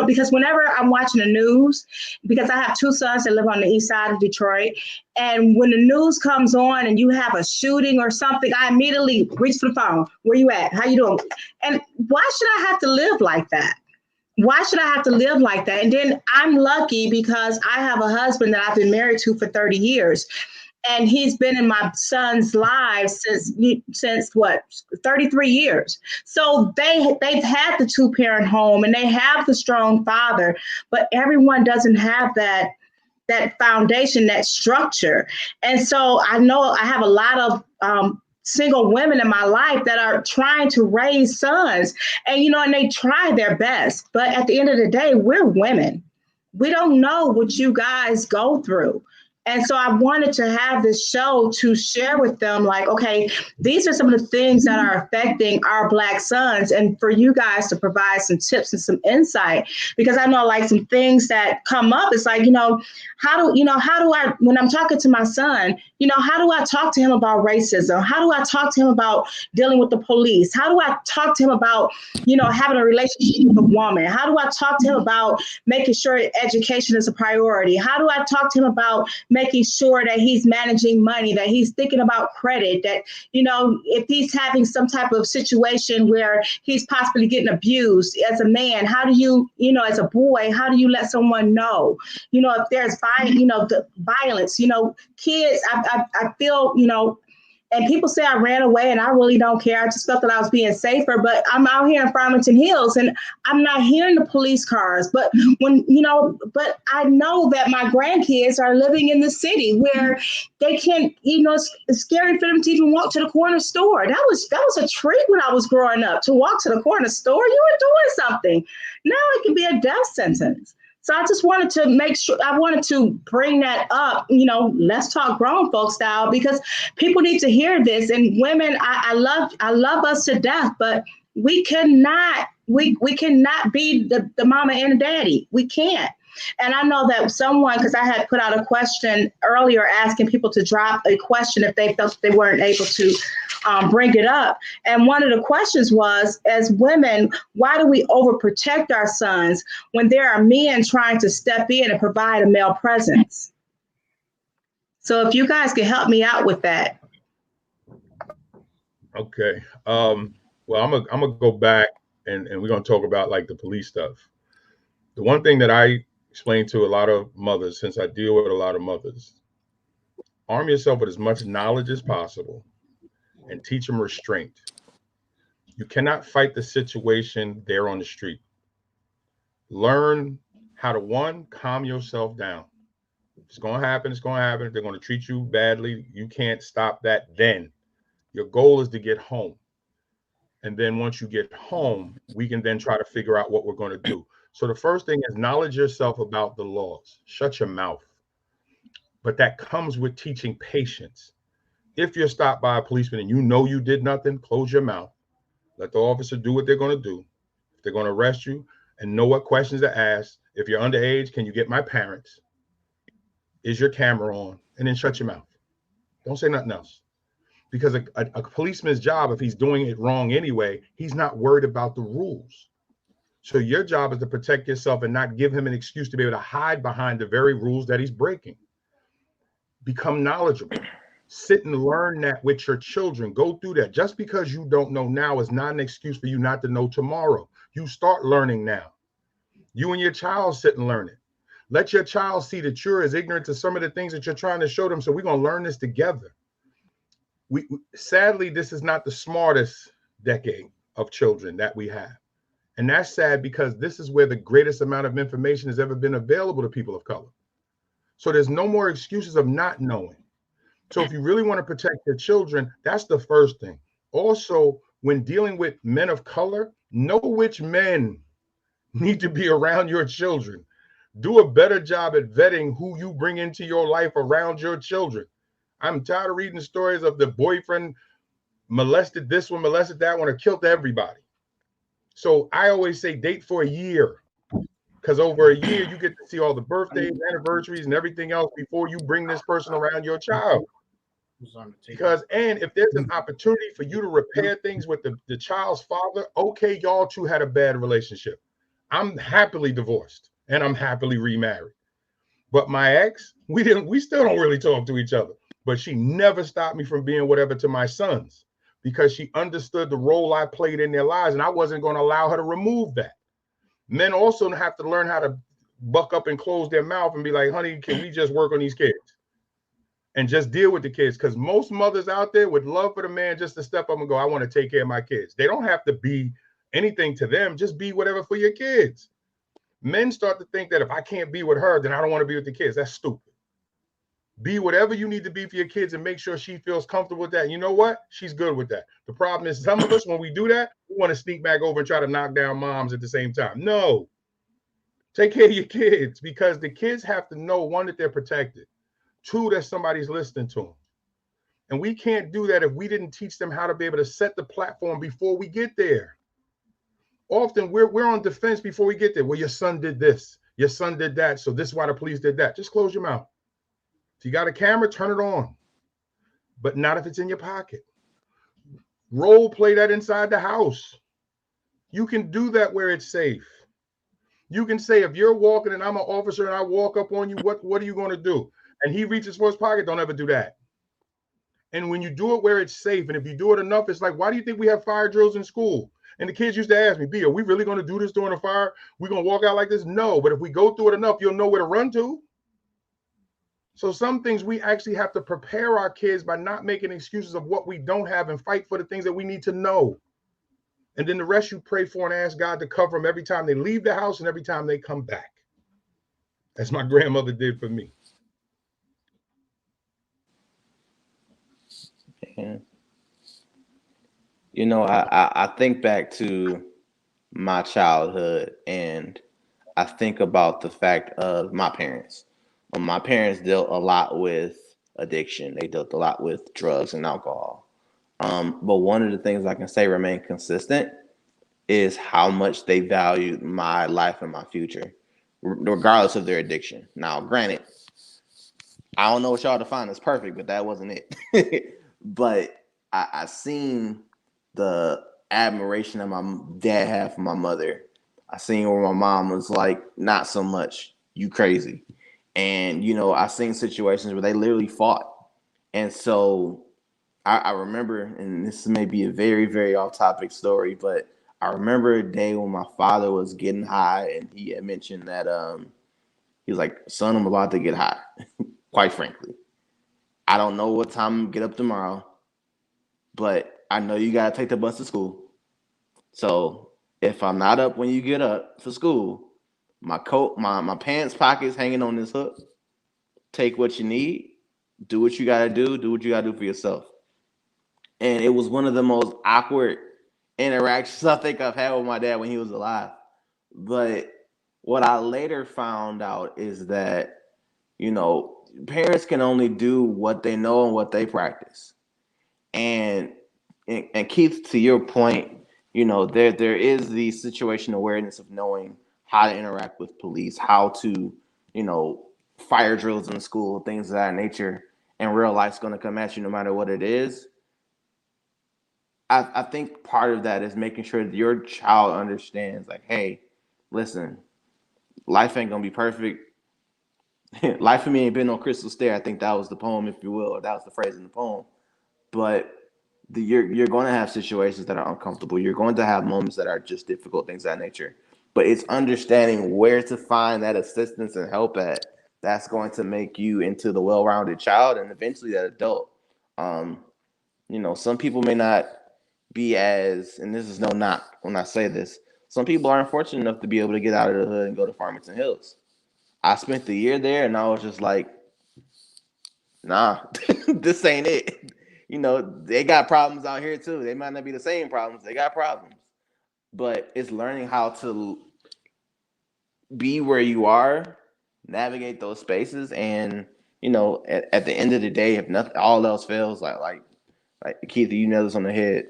because whenever I'm watching the news, because I have 2 sons that live on the east side of Detroit, and when the news comes on and you have a shooting or something, I immediately reach for the phone. Where you at? How you doing? And why should I have to live like that? Why should I have to live like that? And then I'm lucky because I have a husband that I've been married to for 30 years. And he's been in my son's lives since what, 33 years. So they've had the 2-parent home and they have the strong father, but everyone doesn't have that foundation, that structure. And so I know I have a lot of single women in my life that are trying to raise sons, and and they try their best. But at the end of the day, we're women. We don't know what you guys go through. And so I wanted to have this show to share with them, like, okay, these are some of the things that are affecting our Black sons, and for you guys to provide some tips and some insight, because I know like some things that come up. It's like, how do I, when I'm talking to my son, how do I talk to him about racism? How do I talk to him about dealing with the police? How do I talk to him about, having a relationship with a woman? How do I talk to him about making sure education is a priority? How do I talk to him about making sure that he's managing money, that he's thinking about credit, that, if he's having some type of situation where he's possibly getting abused as a man, how do you, as a boy, how do you let someone know, if there's the violence, kids, I feel, and people say I ran away and I really don't care. I just felt that I was being safer, but I'm out here in Farmington Hills and I'm not hearing the police cars. But but I know that my grandkids are living in the city where they can't, it's scary for them to even walk to the corner store. That was a treat when I was growing up, to walk to the corner store. You were doing something. Now it can be a death sentence. So I just wanted to make sure, I wanted to bring that up, let's talk grown folk style, because people need to hear this. And women, I love us to death, but we cannot be the mama and the daddy. We can't. And I know that someone, because I had put out a question earlier asking people to drop a question if they felt they weren't able to bring it up. And one of the questions was, as women, why do we overprotect our sons when there are men trying to step in and provide a male presence? So if you guys can help me out with that. Okay. Well, I'm gonna go back and we're gonna talk about like the police stuff. The one thing that I explain to a lot of mothers, since I deal with a lot of mothers, arm yourself with as much knowledge as possible and teach them restraint. You cannot fight the situation there on the street. Learn how to, one, calm yourself down. It's going to happen. It's going to happen. If they're going to treat you badly, you can't stop that then. Your goal is to get home. And then once you get home, we can then try to figure out what we're going to do. So the first thing is knowledge yourself about the laws. Shut your mouth. But that comes with teaching patience. If you're stopped by a policeman and you did nothing, close your mouth. Let the officer do what they're going to do. If they're going to arrest you, and know what questions to ask. If you're underage, can you get my parents? Is your camera on? And then shut your mouth. Don't say nothing else. Because a policeman's job, if he's doing it wrong anyway, he's not worried about the rules. So your job is to protect yourself and not give him an excuse to be able to hide behind the very rules that he's breaking. Become knowledgeable. Sit and learn that with your children. Go through that. Just because you don't know now is not an excuse for you not to know tomorrow. You start learning now. You and your child sit and learn it. Let your child see that you're as ignorant to some of the things that you're trying to show them. So we're going to learn this together. Sadly, this is not the smartest decade of children that we have. And that's sad because this is where the greatest amount of information has ever been available to people of color. So there's no more excuses of not knowing. So if you really want to protect your children, that's the first thing. Also, when dealing with men of color, know which men need to be around your children. Do a better job at vetting who you bring into your life around your children. I'm tired of reading stories of the boyfriend molested this one, molested that one, or killed everybody. So I always say date for a year, because over a year you get to see all the birthdays, anniversaries, and everything else before you bring this person around your child. Because, and if there's an opportunity for you to repair things with the child's father, okay, y'all two had a bad relationship. I'm happily divorced and I'm happily remarried. But my ex, we still don't really talk to each other. But she never stopped me from being whatever to my sons, because she understood the role I played in their lives, and I wasn't going to allow her to remove that. Men also have to learn how to buck up and close their mouth and be like, honey, can we just work on these kids and just deal with the kids? Because most mothers out there would love for the man just to step up and go, I want to take care of my kids. They don't have to be anything to them. Just be whatever for your kids. Men start to think that if I can't be with her, then I don't want to be with the kids. That's stupid. Be whatever you need to be for your kids and make sure she feels comfortable with that. And you know what? She's good with that. The problem is some of us, when we do that, we want to sneak back over and try to knock down moms at the same time. No. Take care of your kids, because the kids have to know, one, that they're protected. Two, that somebody's listening to them. And we can't do that if we didn't teach them how to be able to set the platform before we get there. Often we're on defense before we get there. Well, your son did this, your son did that, so this is why the police did that. Just close your mouth. If you got a camera, turn it on, but not if it's in your pocket. Role play that inside the house. You can do that where it's safe. You can say, if you're walking and I'm an officer and I walk up on you, what are you going to do? And he reaches for his pocket, don't ever do that. And when you do it where it's safe, and if you do it enough, it's like, why do you think we have fire drills in school? And the kids used to ask me, B, are we really going to do this during a fire? We're going to walk out like this? No, but if we go through it enough, you'll know where to run to. So some things we actually have to prepare our kids by not making excuses of what we don't have and fight for the things that we need to know. And then the rest you pray for and ask God to cover them every time they leave the house and every time they come back. As my grandmother did for me. Yeah. You know, I think back to my childhood, and I think about the fact of my parents. My parents dealt a lot with addiction. They dealt a lot with drugs and alcohol. But one of the things I can say remained consistent is how much they valued my life and my future, regardless of their addiction. Now, granted, I don't know what y'all define as perfect, but that wasn't it. But I seen the admiration that my dad had for my mother. I seen where my mom was like, not so much, you crazy. And, you know, I seen situations where they literally fought. And so I remember, and this may be a very, very off-topic story, but I remember a day when my father was getting high, and he had mentioned that he was like, son, I'm about to get high, quite frankly. I don't know what time I'm going to get up tomorrow, but I know you got to take the bus to school. So if I'm not up when you get up for school, my coat, my pants pockets hanging on this hook, take what you need, do what you got to do what you got to do for yourself. And it was one of the most awkward interactions I think I've had with my dad when he was alive. But what I later found out is that, you know, parents can only do what they know and what they practice. And Keith, to your point, you know, there is the situational awareness of knowing how to interact with police, how to, you know, fire drills in school, things of that nature, and real life's going to come at you no matter what it is. I think part of that is making sure that your child understands, like, hey, listen, life ain't going to be perfect. Life for me ain't been no crystal stair. I think that was the poem, if you will, or that was the phrase in the poem. But you're going to have situations that are uncomfortable. You're going to have moments that are just difficult, things of that nature. But it's understanding where to find that assistance and help at that's going to make you into the well-rounded child and eventually that adult. You know, some people may not be as, and this is no knock when I say this, some people are unfortunate enough to be able to get out of the hood and go to Farmington Hills. I spent the year there and I was just like, nah, this ain't it. you know, they got problems out here too. They might not be the same problems. They got problems. But it's learning how to be where you are, navigate those spaces, and you know, at the end of the day, if nothing, all else fails, like Keith, you nailed this on the head.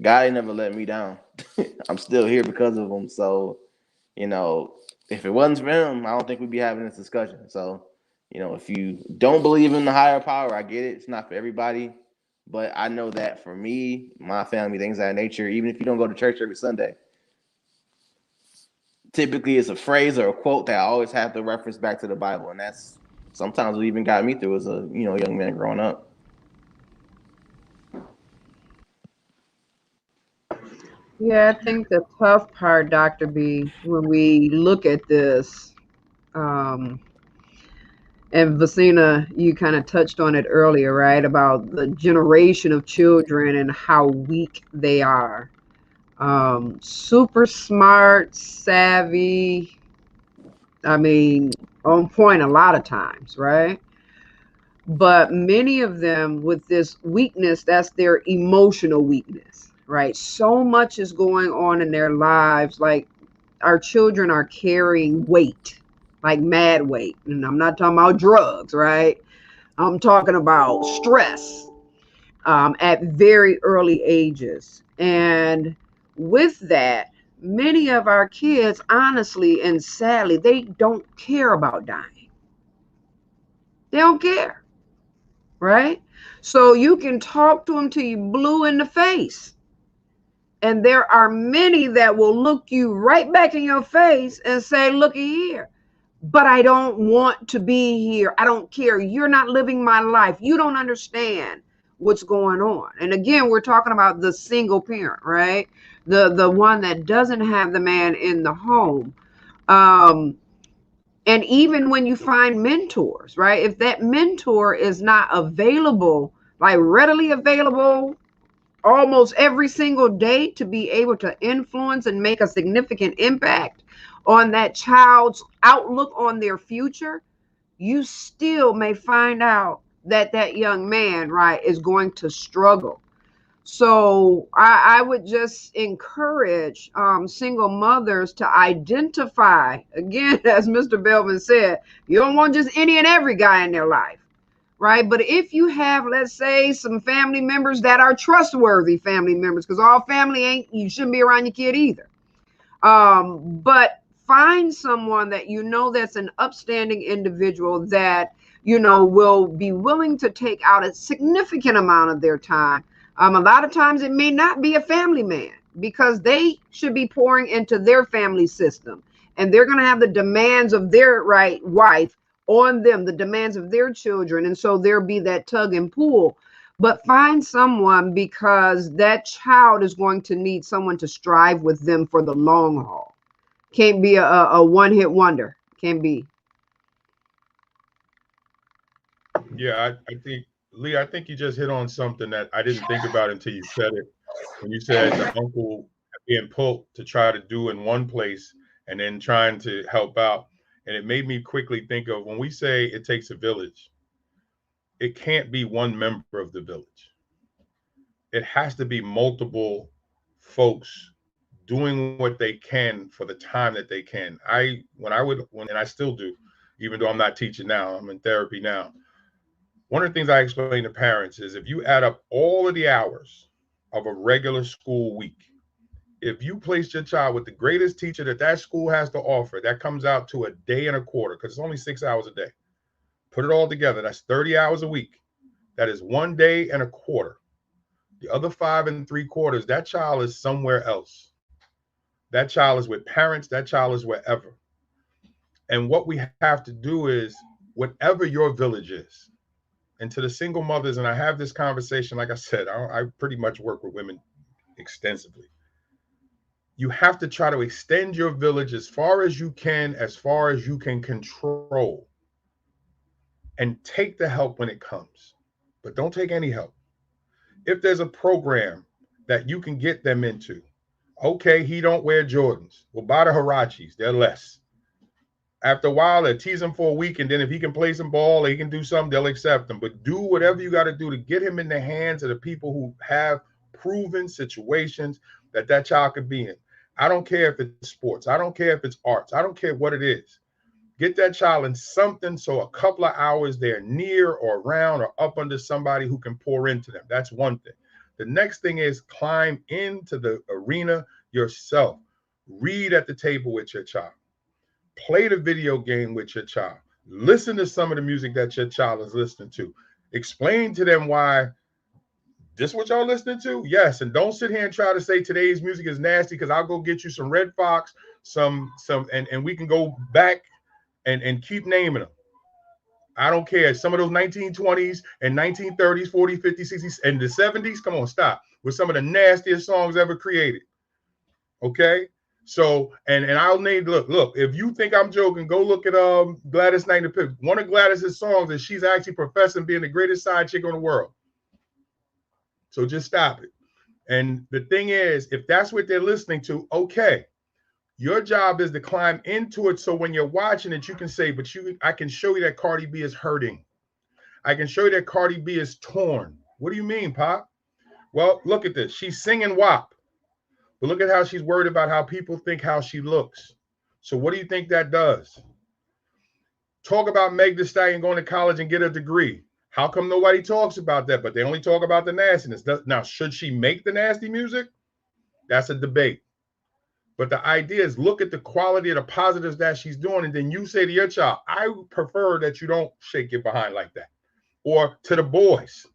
God ain't never let me down. I'm still here because of him. So, you know, if it wasn't for him, I don't think we'd be having this discussion. So, you know, if you don't believe in the higher power, I get it. It's not for everybody. But I know that for me, my family, things of that nature, even if you don't go to church every Sunday, typically it's a phrase or a quote that I always have to reference back to the Bible. And that's sometimes what even got me through as a, you know, young man growing up. Yeah, I think the tough part, Dr. B, when we look at this, and Vasina, you kind of touched on it earlier, right? About the generation of children and how weak they are. Super smart, savvy, I mean, on point a lot of times, right? But many of them with this weakness, that's their emotional weakness, right? So much is going on in their lives. Like our children are carrying weight, like mad weight. And I'm not talking about drugs, right? I'm talking about stress at very early ages. And with that, many of our kids, honestly and sadly, they don't care about dying. They don't care, right? So you can talk to them till you blue in the face. And there are many that will look you right back in your face and say, looky here, but I don't want to be here. I don't care. You're not living my life. You don't understand what's going on. And again, we're talking about the single parent, right? The one that doesn't have the man in the home. And even when you find mentors, right? If that mentor is not available, like readily available almost every single day to be able to influence and make a significant impact on that child's outlook on their future, you still may find out that that young man, right, is going to struggle. So I would just encourage single mothers to identify, again, as Mr. Belvin said, you don't want just any and every guy in their life, right? But if you have, let's say, some family members that are trustworthy family members, because all family ain't, you shouldn't be around your kid either. But find someone that you know that's an upstanding individual that, you know, will be willing to take out a significant amount of their time. A lot of times it may not be a family man because they should be pouring into their family system and they're going to have the demands of their right wife on them, the demands of their children. And so there'll be that tug and pull. But find someone because that child is going to need someone to strive with them for the long haul. Can't be a one-hit wonder. Can't be. Yeah, I think, Lee, I think you just hit on something that I didn't think about until you said it. When you said the uncle being pulled to try to do in one place and then trying to help out. And it made me quickly think of when we say it takes a village, it can't be one member of the village. It has to be multiple folks doing what they can for the time that they can. And I still do, even though I'm not teaching now, I'm in therapy now. One of the things I explain to parents is if you add up all of the hours of a regular school week, if you place your child with the greatest teacher that school has to offer, that comes out to a day and a quarter, because it's only 6 hours a day. Put it all together, that's 30 hours a week. That is 1 day and a quarter. The other 5 3/4, that child is somewhere else. That child is with parents, that child is wherever. And what we have to do is, whatever your village is, and to the single mothers, and I have this conversation, like I said, I pretty much work with women extensively. You have to try to extend your village as far as you can control, and take the help when it comes, but don't take any help. If there's a program that you can get them into, okay, he don't wear Jordans, well, buy the Huaraches, they're less. After a while, they'll tease him for a week, and then if he can play some ball or he can do something, they'll accept him. But do whatever you got to do to get him in the hands of the people who have proven situations that child could be in. I don't care if it's sports. I don't care if it's arts. I don't care what it is. Get that child in something so a couple of hours they're near or around or up under somebody who can pour into them. That's one thing. The next thing is climb into the arena yourself. Read at the table with your child. Play the video game with your child. Listen to some of the music that your child is listening to. Explain to them why this what y'all listening to? Yes, and don't sit here and try to say today's music is nasty, because I'll go get you some Red Fox, and we can go back and keep naming them. I don't care. Some of those 1920s and 1930s, 40s, 50s, 60s, and the 70s, come on, stop. With some of the nastiest songs ever created. Okay? So, and I'll name, look, if you think I'm joking, go look at Gladys Knight and the Pips. One of Gladys's songs is she's actually professing being the greatest side chick in the world. So just stop it. And the thing is, if that's what they're listening to, okay. Your job is to climb into it so when you're watching it, you can say, but I can show you that Cardi B is hurting. I can show you that Cardi B is torn. What do you mean, Pop? Well, look at this. She's singing WAP. But look at how she's worried about how people think how she looks. So what do you think that does? Talk about Meg Thee Stallion going to college and get a degree. How come nobody talks about that, but they only talk about the nastiness? Now, should she make the nasty music? That's a debate. But the idea is look at the quality of the positives that she's doing, and then you say to your child, I prefer that you don't shake your behind like that. Or to the boys,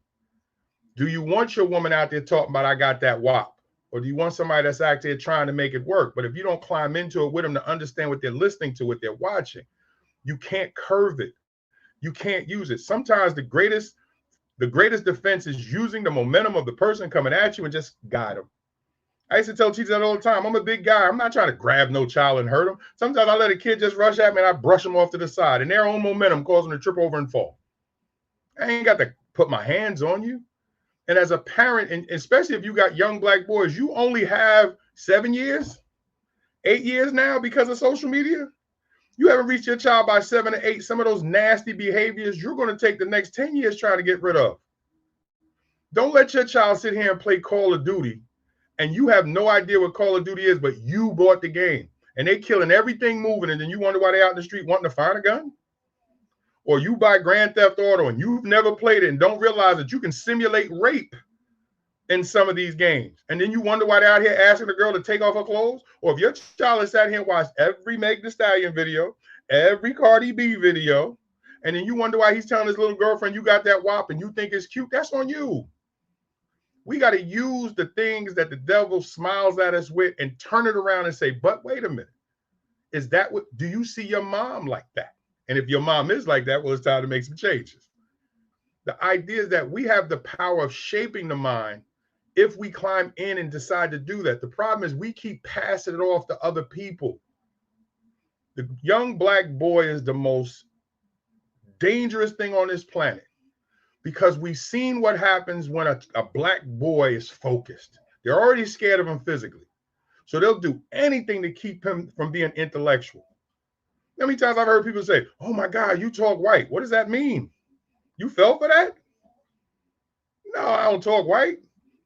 do you want your woman out there talking about I got that WAP? Or do you want somebody that's out there trying to make it work? But if you don't climb into it with them to understand what they're listening to, what they're watching, you can't curve it. You can't use it. Sometimes the greatest defense is using the momentum of the person coming at you and just guide them. I used to tell teachers that all the time. I'm a big guy. I'm not trying to grab no child and hurt them. Sometimes I let a kid just rush at me and I brush them off to the side, and their own momentum causing them to trip over and fall. I ain't got to put my hands on you. And as a parent, and especially if you got young Black boys, you only have 7 years, 8 years now because of social media. You haven't reached your child by 7 or 8. Some of those nasty behaviors you're going to take the next 10 years trying to get rid of. Don't let your child sit here and play Call of Duty and you have no idea what Call of Duty is, but you bought the game and they killing everything moving, and then you wonder why they're out in the street wanting to find a gun? Or you buy Grand Theft Auto and you've never played it and don't realize that you can simulate rape in some of these games. And then you wonder why they're out here asking the girl to take off her clothes. Or if your child is sat here and watched every Meg Thee Stallion video, every Cardi B video, and then you wonder why he's telling his little girlfriend you got that WAP and you think it's cute, that's on you. We got to use the things that the devil smiles at us with and turn it around and say, but wait a minute. Is that what, do you see your mom like that? And if your mom is like that, well, it's time to make some changes. The idea is that we have the power of shaping the mind if we climb in and decide to do that. The problem is we keep passing it off to other people. The young Black boy is the most dangerous thing on this planet because we've seen what happens when a Black boy is focused. They're already scared of him physically. So they'll do anything to keep him from being intellectual. How many times I've heard people say, oh my God, you talk white. What does that mean? You fell for that? No, I don't talk white.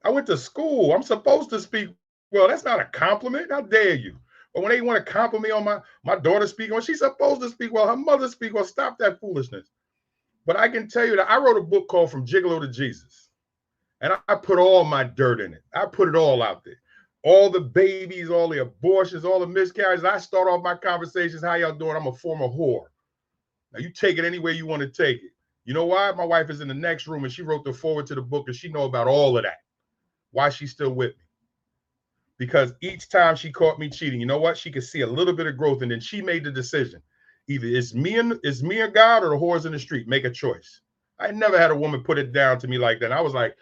I went to school. I'm supposed to speak well. That's not a compliment. How dare you? But when they want to compliment me on my daughter speaking well, she's supposed to speak well. Her mother speak well. Stop that foolishness. But I can tell you that I wrote a book called From Gigolo to Jesus. And I put all my dirt in it. I put it all out there. All the babies, all the abortions, all the miscarriages. I start off my conversations, how y'all doing? I'm a former whore. Now you take it any way you want to take it. You know why? My wife is in the next room and she wrote the foreword to the book and she know about all of that. Why she's still with me? Because each time she caught me cheating, you know what? She could see a little bit of growth, and then she made the decision. Either it's me or God or the whores in the street. Make a choice. I never had a woman put it down to me like that. And I was like,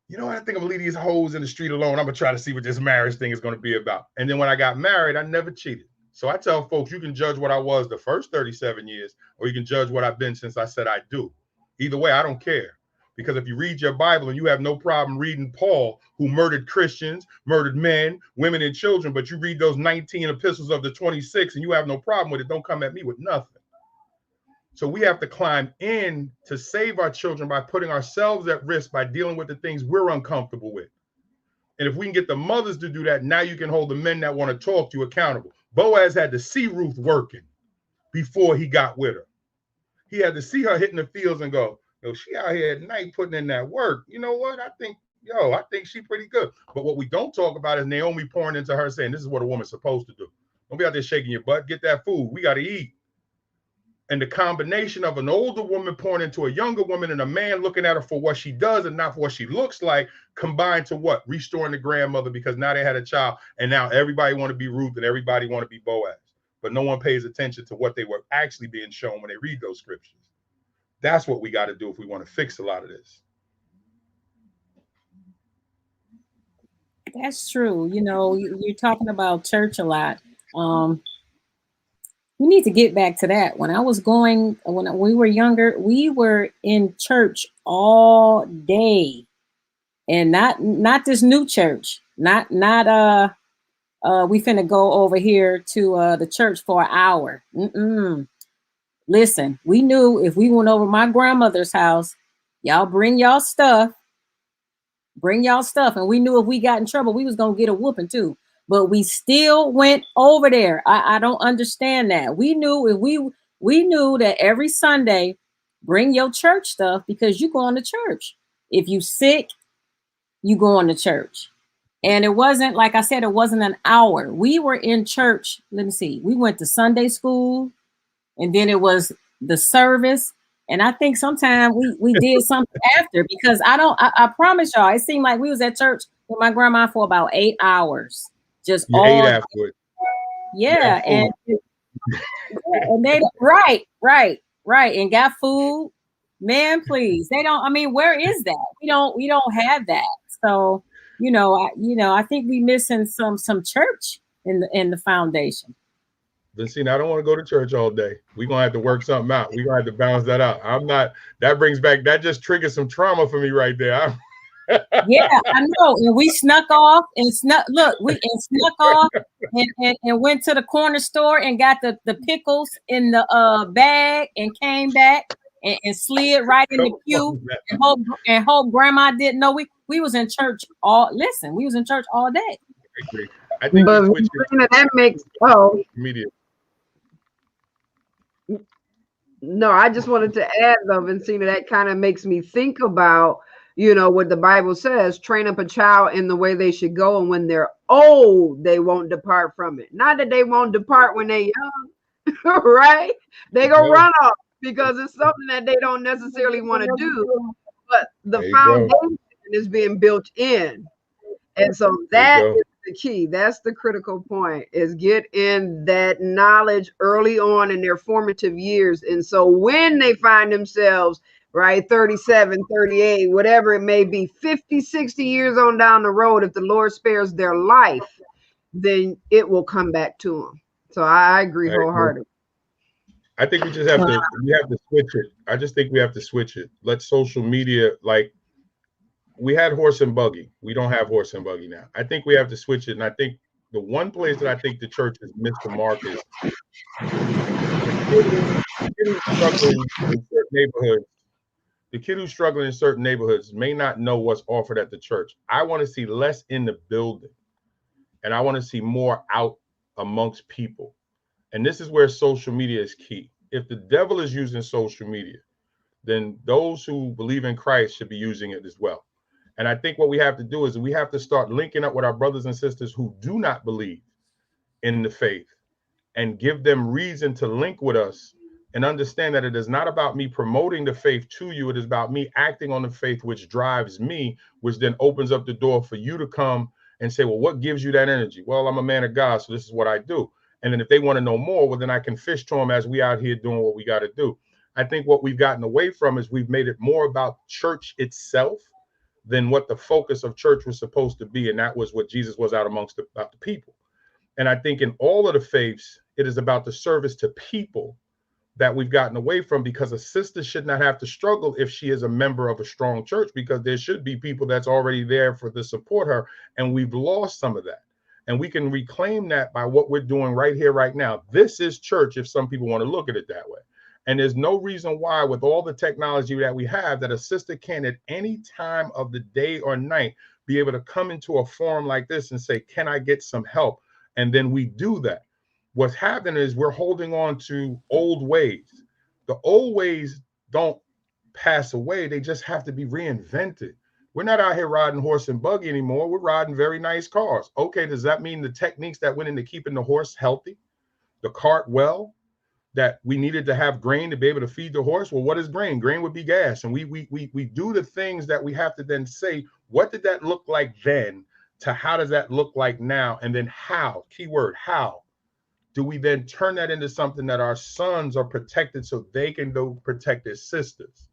you know what? I think I'm gonna leave these hoes in the street alone. I'm gonna try to see what this marriage thing is gonna be about. And then when I got married, I never cheated. So I tell folks, you can judge what I was the first 37 years, or you can judge what I've been since I said I do. Either way, I don't care. Because if you read your Bible and you have no problem reading Paul, who murdered Christians, murdered men, women, and children, but you read those 19 epistles of the 26 and you have no problem with it, don't come at me with nothing. So we have to climb in to save our children by putting ourselves at risk by dealing with the things we're uncomfortable with. And if we can get the mothers to do that, now you can hold the men that want to talk to you accountable. Boaz had to see Ruth working before he got with her. He had to see her hitting the fields and go, yo, she out here at night putting in that work. You know what? I think she's pretty good. But what we don't talk about is Naomi pouring into her saying, this is what a woman's supposed to do. Don't be out there shaking your butt. Get that food. We got to eat. And the combination of an older woman pouring into a younger woman and a man looking at her for what she does and not for what she looks like, combined to what? Restoring the grandmother, because now they had a child and now everybody want to be Ruth and everybody want to be Boaz. But no one pays attention to what they were actually being shown when they read those scriptures. That's what we got to do if we want to fix a lot of this. That's true. You know, you're talking about church a lot. We need to get back to that. When we were younger, we were in church all day, and not this new church. Not we finna go over here to the church for an hour. Listen, we knew if we went over my grandmother's house, y'all bring y'all stuff, and we knew if we got in trouble, we was gonna get a whooping too. But we still went over there. I don't understand that. We knew if we knew that every Sunday, bring your church stuff because you going to church. If you sick, you going to church. And it wasn't, like I said, it wasn't an hour. We were in church. Let me see. We went to Sunday school, and then it was the service. And I think sometimes we did something after, because I promise y'all, it seemed like we was at church with my grandma for about 8 hours. Just you all ate afterward. Yeah, and they right, and got food. Man, please, they don't. I mean, where is that? We don't have that. So I think we missing some church in the foundation. But see, I don't want to go to church all day. We're gonna have to work something out. We're gonna have to balance that out. That just triggers some trauma for me right there. Yeah, I know. And we snuck off and snuck off and went to the corner store and got the pickles in the bag and came back and slid right in the pew and hope grandma didn't know we was in church we was in church all day. I think that makes media. No, I just wanted to add though, Vincina, that kind of makes me think about what the Bible says, train up a child in the way they should go, and when they're old, they won't depart from it. Not that they won't depart when they're young, right? They gonna run off because it's something that they don't necessarily want to do, but the foundation is being built in. And so that is the key. That's the critical point, is get in that knowledge early on in their formative years. And so when they find themselves, right, 37, 38, whatever it may be, 50, 60 years on down the road, if the Lord spares their life, then it will come back to them. So I agree wholeheartedly. I think we have to switch it. I just think we have to switch it. Let social media, like we had horse and buggy. We don't have horse and buggy now. I think we have to switch it. And I think the one place that I think the church has missed the mark is the kid who's struggling in certain neighborhoods may not know what's offered at the church. I want to see less in the building, and I want to see more out amongst people. And this is where social media is key. If the devil is using social media, then those who believe in Christ should be using it as well. And I think what we have to do is we have to start linking up with our brothers and sisters who do not believe in the faith and give them reason to link with us and understand that it is not about me promoting the faith to you. It is about me acting on the faith, which drives me, which then opens up the door for you to come and say, well, what gives you that energy? Well, I'm a man of God, so this is what I do. And then if they want to know more, well, then I can fish to them as we out here doing what we got to do. I think what we've gotten away from is we've made it more about church itself than what the focus of church was supposed to be. And that was what Jesus was out amongst the people. And I think in all of the faiths, it is about the service to people that we've gotten away from, because a sister should not have to struggle if she is a member of a strong church, because there should be people that's already there for to support her, and we've lost some of that. And we can reclaim that by what we're doing right here, right now. This is church, if some people want to look at it that way. And there's no reason why, with all the technology that we have, that a sister can at any time of the day or night be able to come into a forum like this and say, can I get some help? And then we do that. What's happening is we're holding on to old ways. The old ways don't pass away. They just have to be reinvented. We're not out here riding horse and buggy anymore. We're riding very nice cars. Okay, does that mean the techniques that went into keeping the horse healthy, the cart well, that we needed to have grain to be able to feed the horse? Well, what is grain? Grain would be gas. And we do the things that we have to then say, what did that look like then to how does that look like now? And then how, keyword, how do we then turn that into something that our sons are protected so they can go protect their sisters?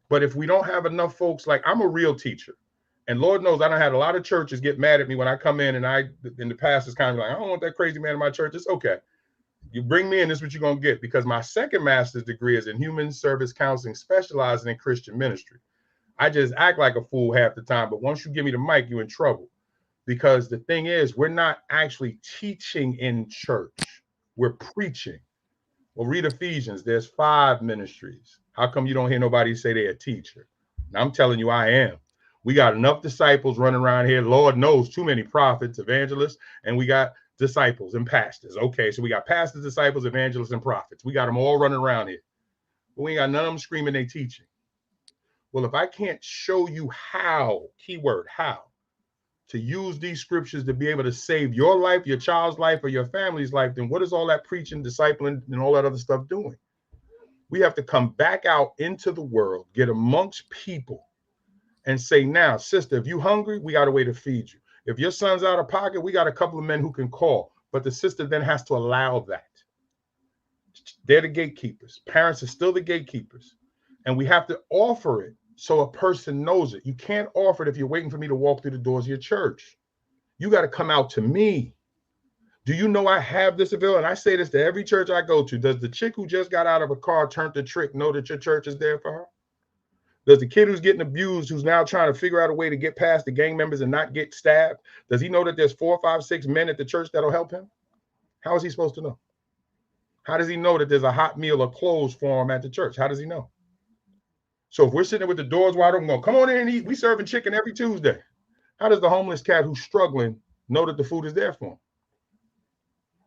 But if we don't have enough folks, like, I'm a real teacher, and Lord knows I done had a lot of churches get mad at me when I come in, and in the past is kind of like, I don't want that crazy man in my church. It's okay. You bring me in, this is what you're going to get, because my second master's degree is in human service counseling, specializing in Christian ministry. I just act like a fool half the time, but once you give me the mic, you're in trouble. Because the thing is, we're not actually teaching in church. We're preaching. Well, read Ephesians. There's 5 ministries. How come you don't hear nobody say they're a teacher? Now, I'm telling you, I am. We got enough disciples running around here. Lord knows, too many prophets, evangelists, and we got disciples and pastors. Okay, so we got pastors, disciples, evangelists, and prophets. We got them all running around here. But we ain't got none of them screaming they teaching. Well, if I can't show you how, keyword, how, to use these scriptures to be able to save your life, your child's life, or your family's life, then what is all that preaching, discipling, and all that other stuff doing? We have to come back out into the world, get amongst people, and say, now, sister, if you're hungry, we got a way to feed you. If your son's out of pocket, we got a couple of men who can call. But the sister then has to allow that. They're the gatekeepers. Parents are still the gatekeepers. And we have to offer it so a person knows it. You can't offer it if you're waiting for me to walk through the doors of your church. You got to come out to me. Do you know I have this available? And I say this to every church I go to. Does the chick who just got out of a car, turned the trick, know that your church is there for her? Does the kid who's getting abused, who's now trying to figure out a way to get past the gang members and not get stabbed, does he know that there's 4, 5, 6 men at the church that'll help him? How is he supposed to know? How does he know that there's a hot meal or clothes for him at the church? How does he know? So if we're sitting there with the doors wide open, going, come on in and eat. We serving chicken every Tuesday. How does the homeless cat who's struggling know that the food is there for him?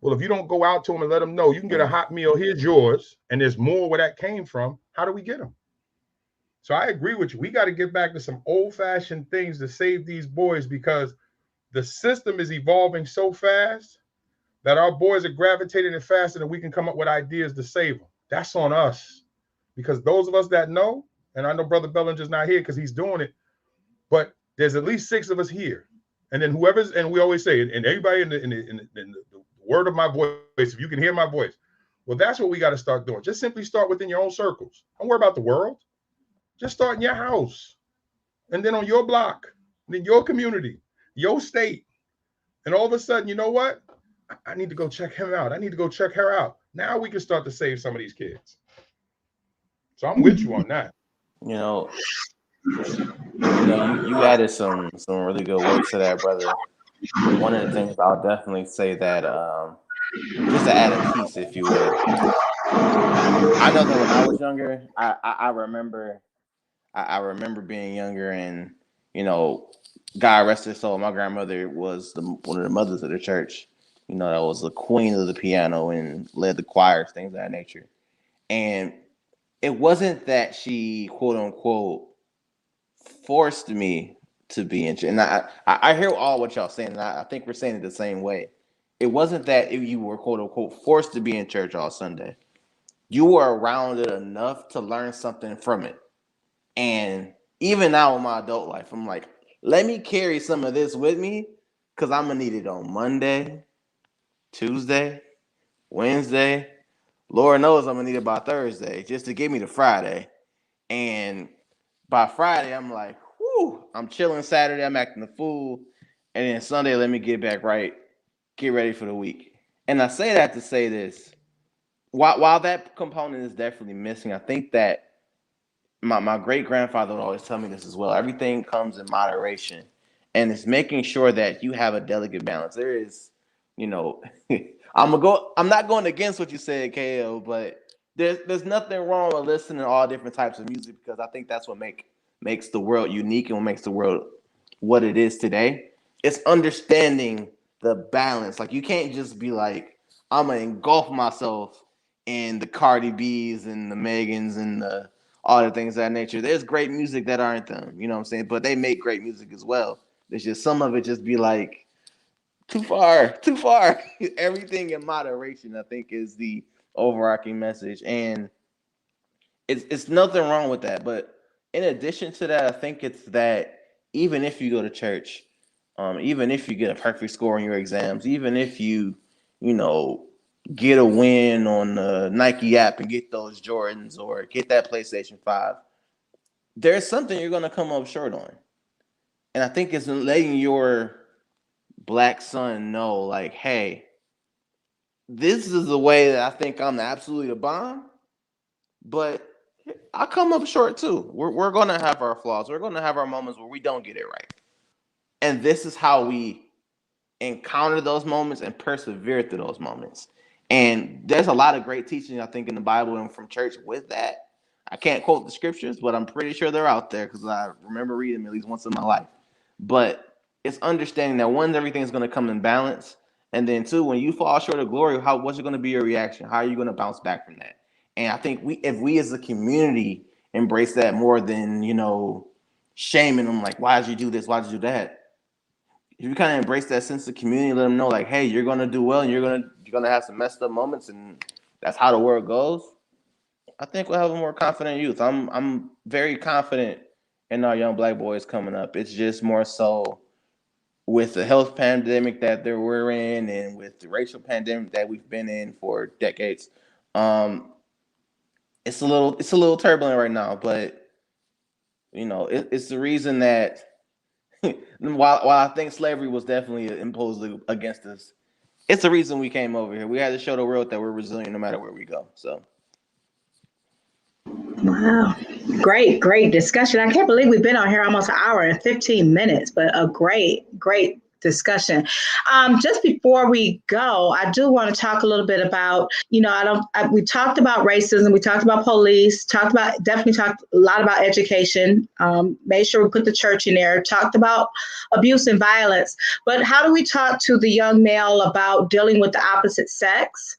Well, if you don't go out to him and let him know you can get a hot meal, here's yours, and there's more where that came from, how do we get them? So I agree with you. We got to get back to some old-fashioned things to save these boys, because the system is evolving so fast that our boys are gravitating it faster than we can come up with ideas to save them. That's on us, because those of us that know, and I know Brother Bellinger's not here because he's doing it, but there's at least 6 of us here. And then whoever's, and we always say, and everybody in the word of my voice, if you can hear my voice, well, that's what we got to start doing. Just simply start within your own circles. Don't worry about the world. Just start in your house, and then on your block, then your community, your state. And all of a sudden, you know what? I need to go check him out. I need to go check her out. Now we can start to save some of these kids. So I'm with you on that. You added some really good words to that, brother. One of the things I'll definitely say that just to add a piece, if you will. I know that when I was younger, I remember being younger, and God rest her soul, my grandmother was one of the mothers of the church. That was the queen of the piano and led the choirs, things of that nature. And it wasn't that she, quote unquote, forced me to be in church. And I hear all what y'all saying, and I think we're saying it the same way. It wasn't that if you were, quote unquote, forced to be in church all Sunday. You were around it enough to learn something from it. And even now in my adult life, I'm like, let me carry some of this with me, because I'm going to need it on Monday, Tuesday, Wednesday. Lord knows I'm going to need it by Thursday just to get me to Friday. And by Friday, I'm like, whew, I'm chilling Saturday. I'm acting a fool. And then Sunday, let me get back right, get ready for the week. And I say that to say this. while that component is definitely missing, I think that my great grandfather would always tell me this as well. Everything comes in moderation, and it's making sure that you have a delicate balance. There is, you know, I'm not going against what you said, KO, but there's nothing wrong with listening to all different types of music, because I think that's what makes the world unique and what makes the world what it is today. It's understanding the balance. Like, you can't just be like, I'm gonna engulf myself in the Cardi B's and the Megans and the all the things of that nature. There's great music that aren't them, you know what I'm saying? But they make great music as well. There's just some of it just be like too far. Everything in moderation, I think, is the overarching message. And it's nothing wrong with that. But in addition to that, I think it's that even if you go to church, even if you get a perfect score on your exams, even if you know, get a win on the Nike app and get those Jordans or get that PlayStation 5, there's something you're going to come up short on. And I think it's letting your black son know, like, hey, this is the way that I think I'm absolutely the bomb, but I come up short too. We're going to have our flaws. We're going to have our moments where we don't get it right. And this is how we encounter those moments and persevere through those moments. And there's a lot of great teaching, I think, in the Bible and from church with that. I can't quote the scriptures, but I'm pretty sure they're out there because I remember reading them at least once in my life. But it's understanding that, one, everything's going to come in balance. And then two, when you fall short of glory, what's going to be your reaction? How are you going to bounce back from that? And I think if we as a community embrace that more than, shaming them, like, why did you do this? Why did you do that? If you kind of embrace that sense of community, let them know, like, hey, you're gonna do well, and you're gonna have some messed up moments, and that's how the world goes. I think we'll have a more confident youth. I'm very confident in our young black boys coming up. It's just more so with the health pandemic that we're in, and with the racial pandemic that we've been in for decades. It's a little turbulent right now, but it's the reason that. While I think slavery was definitely imposed against us, it's the reason we came over here. We had to show the world that we're resilient no matter where we go. So, wow, great discussion. I can't believe we've been on here almost an hour and 15 minutes, but a great discussion. Just before we go, I do want to talk a little bit about, we talked about racism, we talked about police, definitely talked a lot about education, made sure we put the church in there, talked about abuse and violence, but how do we talk to the young male about dealing with the opposite sex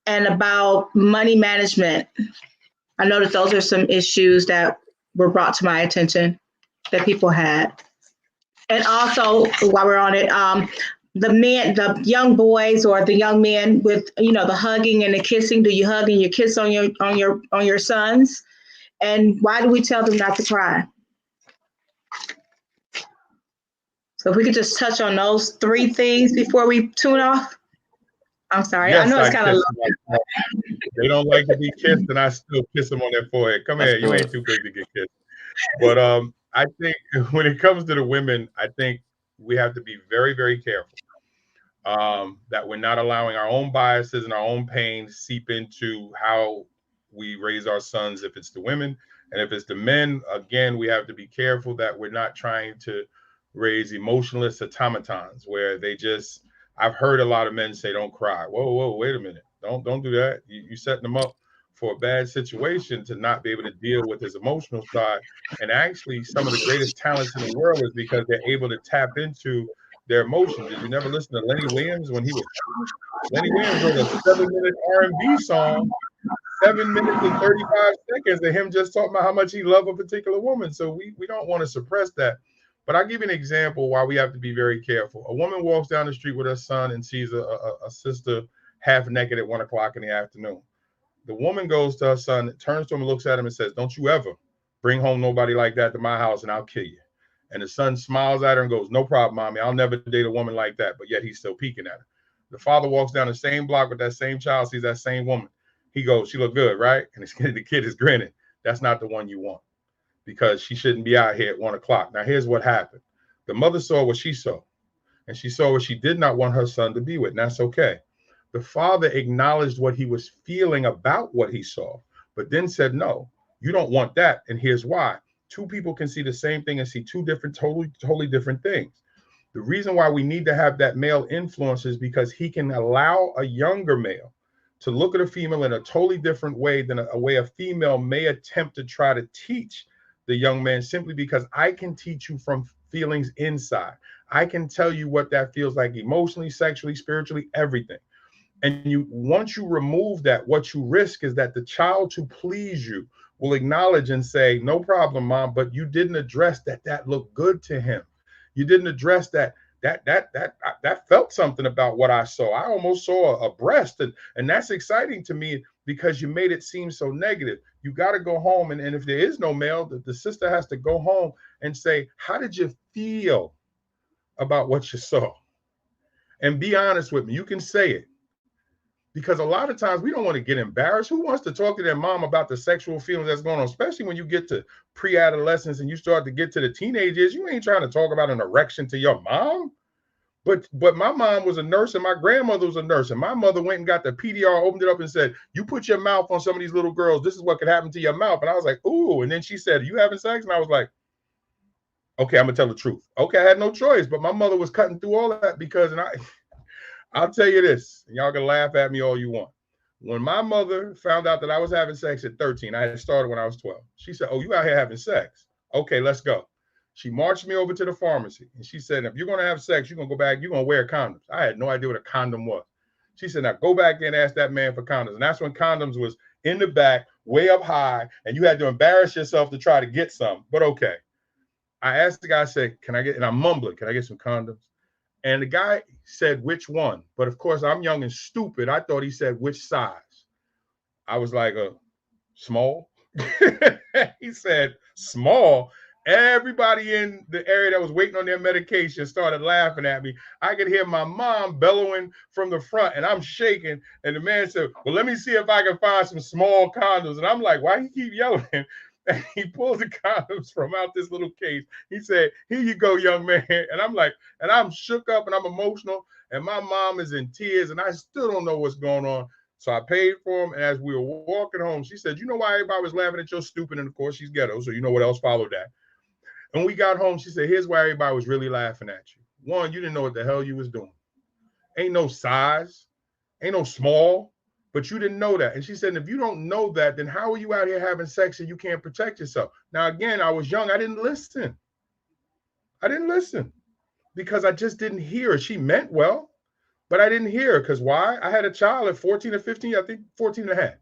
and about money management? I know that those are some issues that were brought to my attention that people had. And also, while we're on it, the young boys or the young men with, the hugging and the kissing. Do you hug and you kiss on your sons? And why do we tell them not to cry? So if we could just touch on those three things before we tune off. I'm sorry. Yes, I know it's kind of low. They don't like to be kissed, and I still kiss them on their forehead. Come here, you ain't too big to get kissed. But I think when it comes to the women, I think we have to be very, very careful that we're not allowing our own biases and our own pain seep into how we raise our sons. If it's the women, and if it's the men, again, we have to be careful that we're not trying to raise emotionless automatons where they just. I've heard a lot of men say, "Don't cry." Whoa, wait a minute! Don't do that. You setting them up for a bad situation to not be able to deal with his emotional side. And actually, some of the greatest talents in the world is because they're able to tap into their emotion. Did you never listen to Lenny Williams when he was? Lenny Williams wrote a 7-minute R&B song, 7 minutes and 35 seconds of him just talking about how much he loved a particular woman. So we don't want to suppress that. But I'll give you an example why we have to be very careful. A woman walks down the street with her son and sees a sister half naked at 1 o'clock in the afternoon. The woman goes to her son, turns to him and looks at him and says, "Don't you ever bring home nobody like that to my house and I'll kill you." And the son smiles at her and goes, "No problem, mommy. I'll never date a woman like that." But yet he's still peeking at her. The father walks down the same block with that same child, sees that same woman. He goes, "She look good, right?" And the kid is grinning. That's not the one you want, because she shouldn't be out here at 1 o'clock. Now, here's what happened. The mother saw what she saw, and she saw what she did not want her son to be with, and that's okay. The father acknowledged what he was feeling about what he saw, but then said, no, you don't want that. And here's why. Two people can see the same thing and see two different, totally different things. The reason why we need to have that male influence is because he can allow a younger male to look at a female in a totally different way than a way a female may attempt to try to teach the young man, simply because I can teach you from feelings inside. I can tell you what that feels like emotionally, sexually, spiritually, everything. And once you remove that, what you risk is that the child to please you will acknowledge and say, no problem, mom, but you didn't address that looked good to him. You didn't address that felt something about what I saw. I almost saw a breast, and that's exciting to me because you made it seem so negative. You got to go home, and if there is no male, the sister has to go home and say, how did you feel about what you saw? And be honest with me. You can say it. Because a lot of times we don't want to get embarrassed. Who wants to talk to their mom about the sexual feelings that's going on, especially when you get to pre-adolescence and you start to get to the teenage years? You ain't trying to talk about an erection to your mom. But my mom was a nurse and my grandmother was a nurse. And my mother went and got the PDR, opened it up and said, you put your mouth on some of these little girls. This is what could happen to your mouth. And I was like, ooh. And then she said, you having sex? And I was like, okay, I'm going to tell the truth. Okay, I had no choice. But my mother was cutting through all of that because, I'll tell you this, and y'all can laugh at me all you want. When my mother found out that I was having sex at 13, I had started when I was 12. She said, oh, you out here having sex? Okay, let's go. She marched me over to the pharmacy, and she said, if you're going to have sex, you're going to go back, you're going to wear condoms. I had no idea what a condom was. She said, now go back and ask that man for condoms. And that's when condoms was in the back, way up high, and you had to embarrass yourself to try to get some. But okay. I asked the guy, I said, can I get, and I'm mumbling, can I get some condoms? And the guy said, which one? But of course, I'm young and stupid. I thought he said, which size? I was like, small. He said, small. Everybody in the area that was waiting on their medication started laughing at me. I could hear my mom bellowing from the front, and I'm shaking. And the man said, well, let me see if I can find some small condoms. And I'm like, why he keep yelling? And he pulls the condoms from out this little case. He said, here you go, young man. And I'm like, and I'm shook up and I'm emotional. And my mom is in tears and I still don't know what's going on. So I paid for him. And as we were walking home, she said, you know why everybody was laughing at your stupid? And of course, she's ghetto. So you know what else followed that. And we got home. She said, here's why everybody was really laughing at you. One, you didn't know what the hell you was doing. Ain't no size. Ain't no small. But you didn't know that. And she said, if you don't know that, then how are you out here having sex and you can't protect yourself? Now, again, I was young. I didn't listen. Because I just didn't hear her. She meant well, but I didn't hear her. Because why? I had a child at 14 or 15, I think 14 and a half.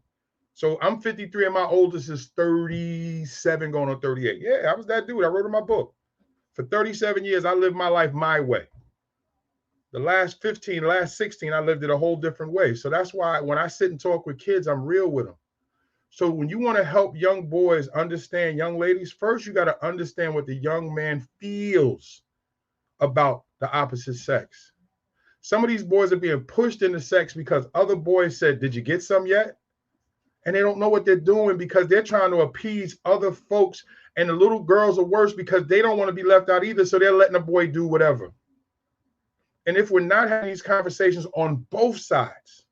So I'm 53 and my oldest is 37 going on 38. Yeah, I was that dude. I wrote in my book. For 37 years, I lived my life my way. The last 15, last 16, I lived it a whole different way. So that's why when I sit and talk with kids, I'm real with them. So when you want to help young boys understand young ladies, first you got to understand what the young man feels about the opposite sex. Some of these boys are being pushed into sex because other boys said, did you get some yet? And they don't know what they're doing because they're trying to appease other folks. And the little girls are worse because they don't want to be left out either. So they're letting a boy do whatever. And if we're not having these conversations on both sides,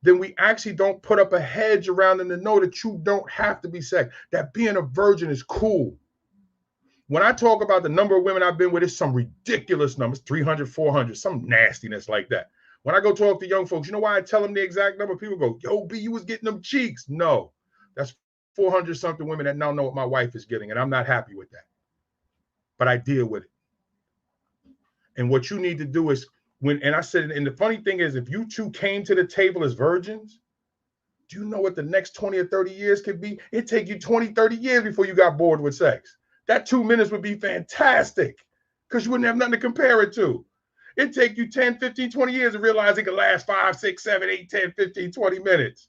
then we actually don't put up a hedge around them to know that you don't have to be sex, that being a virgin is cool. When I talk about the number of women I've been with, it's some ridiculous numbers, 300, 400, some nastiness like that. When I go talk to young folks, you know why I tell them the exact number? People go, yo, B, you was getting them cheeks. No, that's 400 something women that now know what my wife is getting, and I'm not happy with that. But I deal with it. And what you need to do is and I said, and the funny thing is, if you two came to the table as virgins, do you know what the next 20 or 30 years could be? It'd take you 20, 30 years before you got bored with sex. That 2 minutes would be fantastic because you wouldn't have nothing to compare it to. It'd take you 10, 15, 20 years to realize it could last 5, 6, 7, 8, 10, 15, 20 minutes.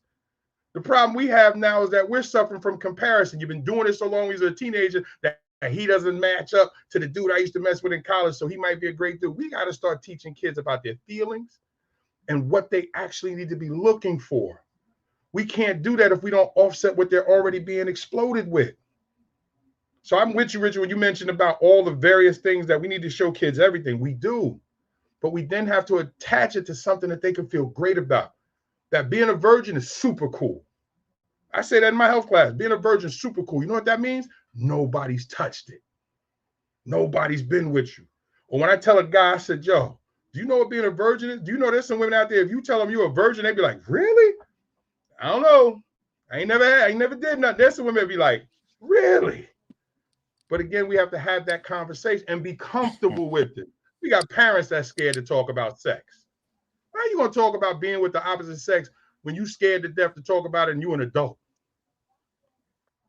The problem we have now is that we're suffering from comparison. You've been doing it so long when you're a teenager that he doesn't match up to the dude I used to mess with in college, so he might be a great dude. We got to start teaching kids about their feelings and what they actually need to be looking for. We can't do that if we don't offset what they're already being exploded with. So I'm with you, Richard, when you mentioned about all the various things that we need to show kids everything. We do. but we then have to attach it to something that they can feel great about. That being a virgin is super cool. I say that in my health class. Being a virgin is super cool. You know what that means? Nobody's touched it. Nobody's been with you. Or when I tell a guy, I said, yo, do you know what being a virgin is? Do you know there's some women out there, if you tell them you're a virgin, they be like, really? I don't know. I ain't never did nothing. There's some women that be like, really? But again, we have to have that conversation and be comfortable with it. We got parents that's scared to talk about sex. How are you going to talk about being with the opposite sex when you scared to death to talk about it and you an adult?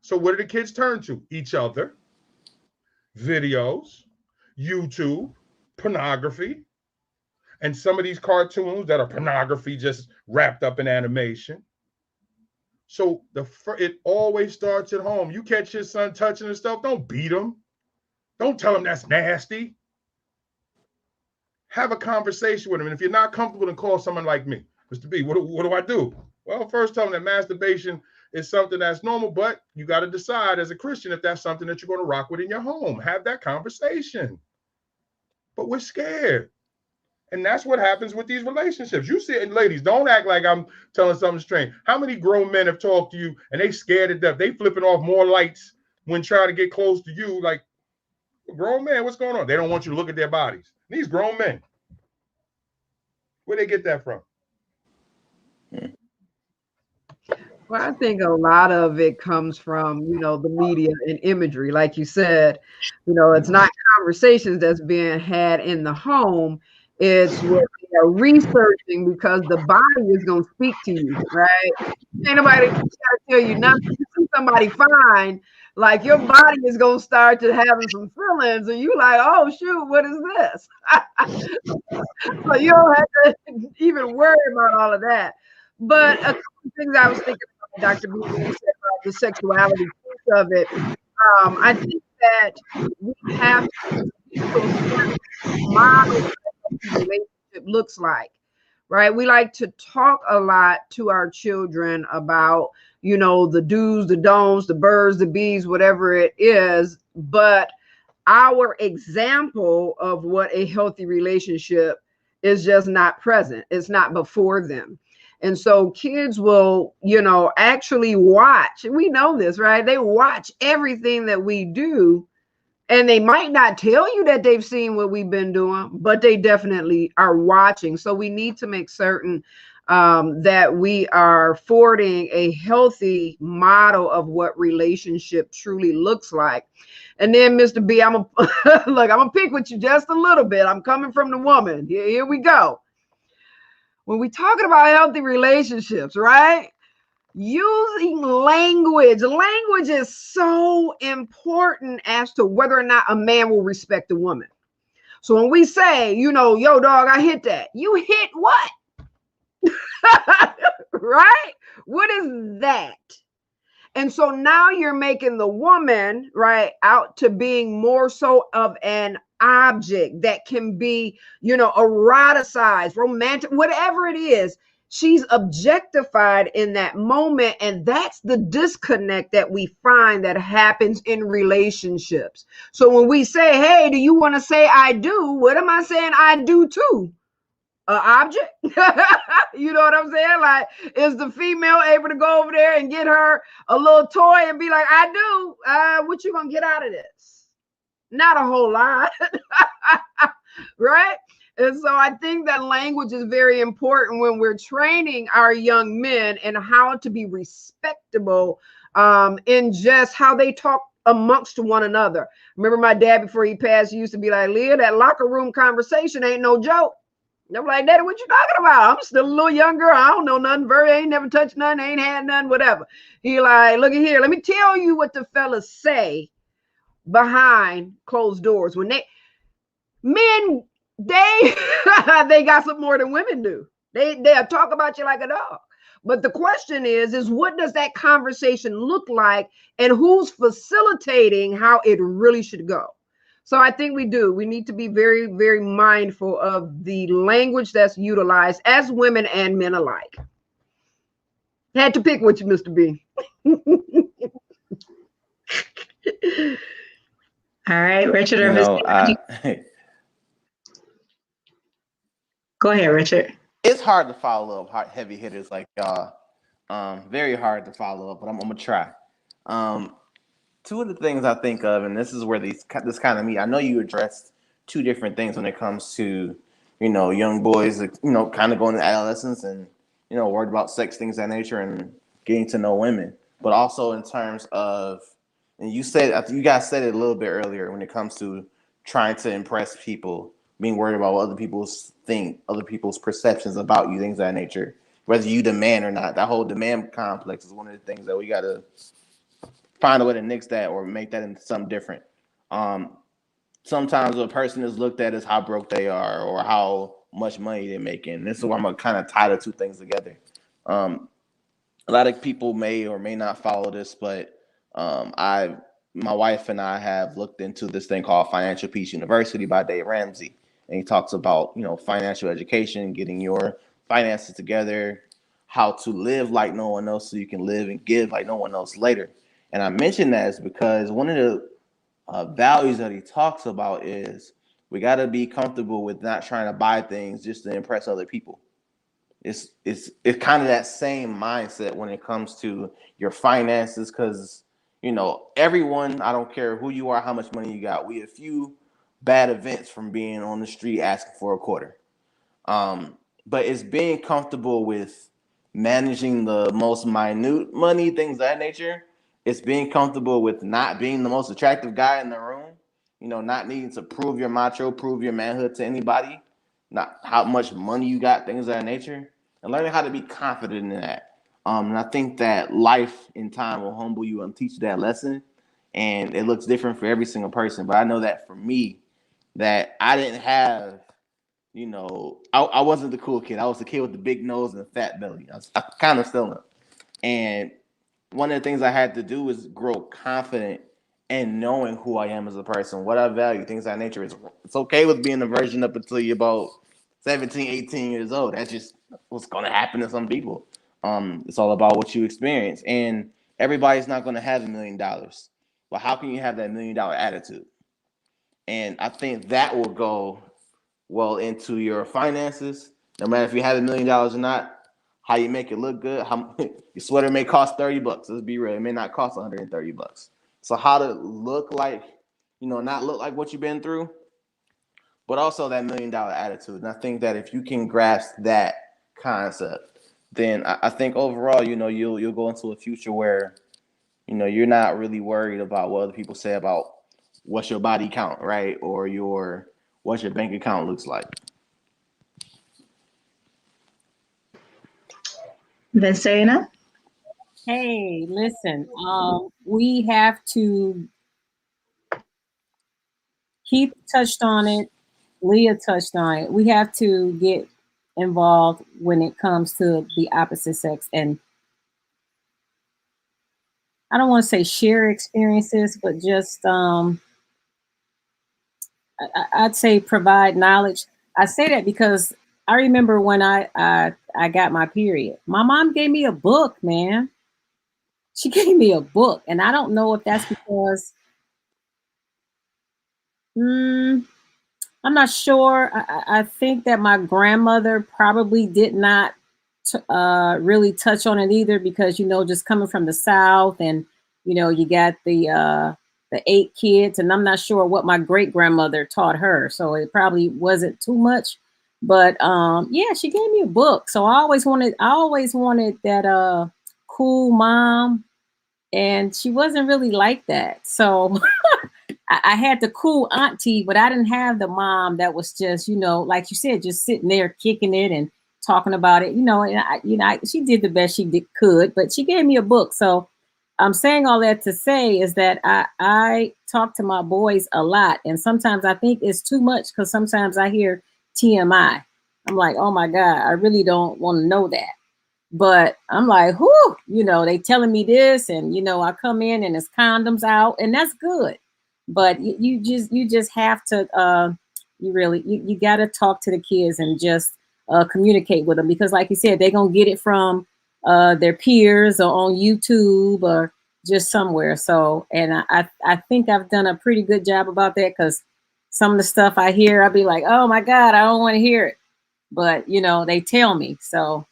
So what do the kids turn to? Each other, videos, YouTube, pornography, and some of these cartoons that are pornography just wrapped up in animation. So it always starts at home. You catch your son touching and stuff, don't beat him. Don't tell him that's nasty. Have a conversation with him. And if you're not comfortable, then call someone like me. Mr. B, what do I do? Well, first tell him that masturbation is something that's normal, but you got to decide as a Christian if that's something that you're going to rock with in your home. Have that conversation. But we're scared. And that's what happens with these relationships. You see it, ladies, don't act like I'm telling something strange. How many grown men have talked to you and they scared to death? They flipping off more lights when trying to get close to you. Like, grown man, what's going on? They don't want you to look at their bodies. These grown men. Where they get that from? Well, I think a lot of it comes from, the media and imagery. Like you said, it's not conversations that's being had in the home. It's what they are researching because the body is going to speak to you, right? Ain't nobody got to tell you nothing. You see somebody fine, like your body is going to start to having some feelings, and you like, oh shoot, what is this? So you don't have to even worry about all of that. But a couple of things I was thinking about, Dr. B, when you said about the sexuality piece of it, I think that we have to model what a relationship looks like, right? We like to talk a lot to our children about, the do's, the don'ts, the birds, the bees, whatever it is. But our example of what a healthy relationship is just not present. It's not before them. And so kids will, actually watch. We know this, right? They watch everything that we do. And they might not tell you that they've seen what we've been doing, but they definitely are watching. So we need to make certain that we are forwarding a healthy model of what relationship truly looks like. And then, Mr. B, I'm gonna pick with you just a little bit. I'm coming from the woman. Here we go. When we're talking about healthy relationships, right? Using language is so important as to whether or not a man will respect a woman. So when we say, yo, dog, I hit that. You hit what? Right? What is that? And so now you're making the woman, right, out to being more so of an object that can be, eroticized, romantic, whatever it is. She's objectified in that moment. And that's the disconnect that we find that happens in relationships. So when we say, hey, do you want to say I do? What am I saying I do too? An object? You know what I'm saying? Like, is the female able to go over there and get her a little toy and be like, I do? What you gonna get out of this? Not a whole lot. Right? And so I think that language is very important when we're training our young men and how to be respectable in just how they talk amongst one another. Remember my dad, before he passed, he used to be like, Leah, that locker room conversation ain't no joke. I'm like, Daddy, what you talking about? I'm still a little younger. I don't know nothing. Ain't never touched nothing. Ain't had nothing, whatever. He like, look at here. Let me tell you what the fellas say behind closed doors. When men, they got something more than women do. They'll talk about you like a dog. But the question is what does that conversation look like, and who's facilitating how it really should go? So I think we need to be very, very mindful of the language that's utilized as women and men alike. Had to pick with you, Mr. B. All right, Richard. Go ahead, Richard. It's hard to follow up heavy hitters like y'all. Very hard to follow up, but I'm gonna try. Two of the things I think of, and this is where this kind of meet. I know you addressed two different things when it comes to, young boys, kind of going to adolescence and, worried about sex, things of that nature, and getting to know women. But also in terms of, and you guys said it a little bit earlier when it comes to trying to impress people, being worried about what other people think, other people's perceptions about you, things of that nature, whether you demand or not. That whole demand complex is one of the things that we got to find a way to nix that or make that into something different. Sometimes a person is looked at as how broke they are or how much money they're making. This is where I'm gonna kind of tie the two things together. A lot of people may or may not follow this, but my wife and I have looked into this thing called Financial Peace University by Dave Ramsey, and he talks about financial education, getting your finances together, how to live like no one else, so you can live and give like no one else later. And I mention that is because one of the values that he talks about is we got to be comfortable with not trying to buy things just to impress other people. It's kind of that same mindset when it comes to your finances, because everyone, I don't care who you are, how much money you got, we have a few bad events from being on the street asking for a quarter. But it's being comfortable with managing the most minute money, things of that nature. It's being comfortable with not being the most attractive guy in the room, not needing to prove your macho, prove your manhood to anybody, not how much money you got, things of that nature, and learning how to be confident in that. And I think that life in time will humble you and teach you that lesson. And it looks different for every single person. But I know that for me, that I didn't have, I wasn't the cool kid. I was the kid with the big nose and the fat belly. I kind of still am. And one of the things I had to do was grow confident in knowing who I am as a person, what I value, things of that nature. It's okay with being a virgin up until you're about 17, 18 years old. That's just what's going to happen to some people. It's all about what you experience. And everybody's not going to have $1 million. Well, how can you have that $1 million attitude? And I think that will go well into your finances, no matter if you have $1 million or not. How you make it look good. How your sweater may cost $30. Let's be real. It may not cost $130. So how to look like, not look like what you've been through, but also that $1 million attitude. And I think that if you can grasp that concept, then I think overall, you'll go into a future where, you're not really worried about what other people say about what's your body count, right? Or what your bank account looks like. Vincena? Hey, listen, we have to, Keith touched on it, Leah touched on it. We have to get involved when it comes to the opposite sex. And I don't want to say share experiences, but just, I'd say provide knowledge. I say that because I remember when I got my period, my mom gave me a book, man. She gave me a book, and I don't know if that's because I'm not sure. I think that my grandmother probably did not really touch on it either, because just coming from the South, and you got the 8 kids, and I'm not sure what my great grandmother taught her, so it probably wasn't too much. But yeah, she gave me a book, so I always wanted that cool mom. And she wasn't really like that. So I had the cool auntie, but I didn't have the mom that was just, like you said, just sitting there kicking it and talking about it, and she did the best she could, but she gave me a book. So I'm saying all that to say is that I talk to my boys a lot. And sometimes I think it's too much, because sometimes I hear TMI. I'm like, oh my God, I really don't want to know that. But I'm like, whoo, they telling me this, and I come in and it's condoms out, and that's good. But you just have to you got to talk to the kids and just communicate with them, because like you said, they're gonna get it from their peers or on YouTube or just somewhere. So, and I think I've done a pretty good job about that, because some of the stuff I hear, I'll be like, oh my God, I don't want to hear it. but they tell me. So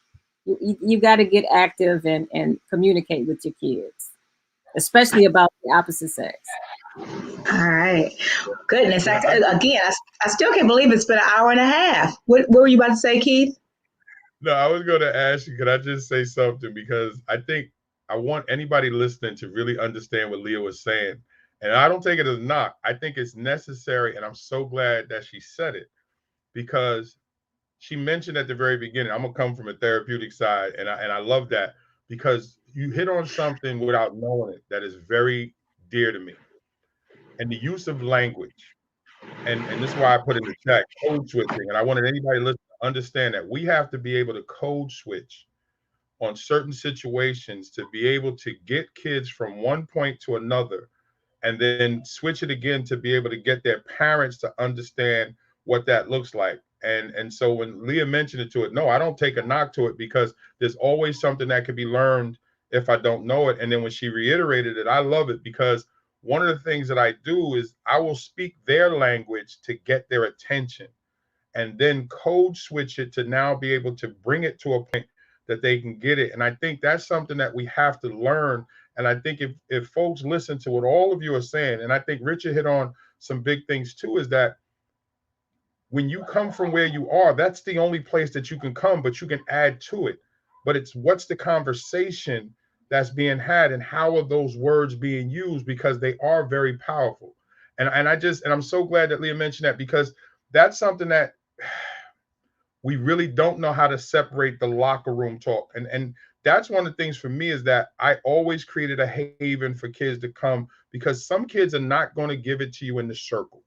you got to get active and communicate with your kids, especially about the opposite sex. All right. Goodness. I still can't believe it's been an hour and a half. What were you about to say, Keith? No, I was going to ask you, could I just say something? Because I think I want anybody listening to really understand what Leah was saying. And I don't take it as a knock. I think it's necessary. And I'm so glad that she said it, because she mentioned at the very beginning, I'm going to come from a therapeutic side. And I love that, because you hit on something without knowing it that is very dear to me. And the use of language. And this is why I put in the chat code switching. And I wanted anybody listening to understand that we have to be able to code switch on certain situations to be able to get kids from one point to another, and then switch it again to be able to get their parents to understand what that looks like. And so when Leah mentioned it to it, no, I don't take a knock to it, because there's always something that can be learned if I don't know it. And then when she reiterated it, I love it, because one of the things that I do is I will speak their language to get their attention, and then code switch it to now be able to bring it to a point that they can get it. And I think that's something that we have to learn. And I think if folks listen to what all of you are saying, and I think Richard hit on some big things too, is that when you come from where you are, that's the only place that you can come, but you can add to it. But it's what's the conversation that's being had, and how are those words being used, because they are very powerful. And I'm so glad that Leah mentioned that, because that's something that we really don't know how to separate the locker room talk. And that's one of the things for me, is that I always created a haven for kids to come, because some kids are not going to give it to you in the circle.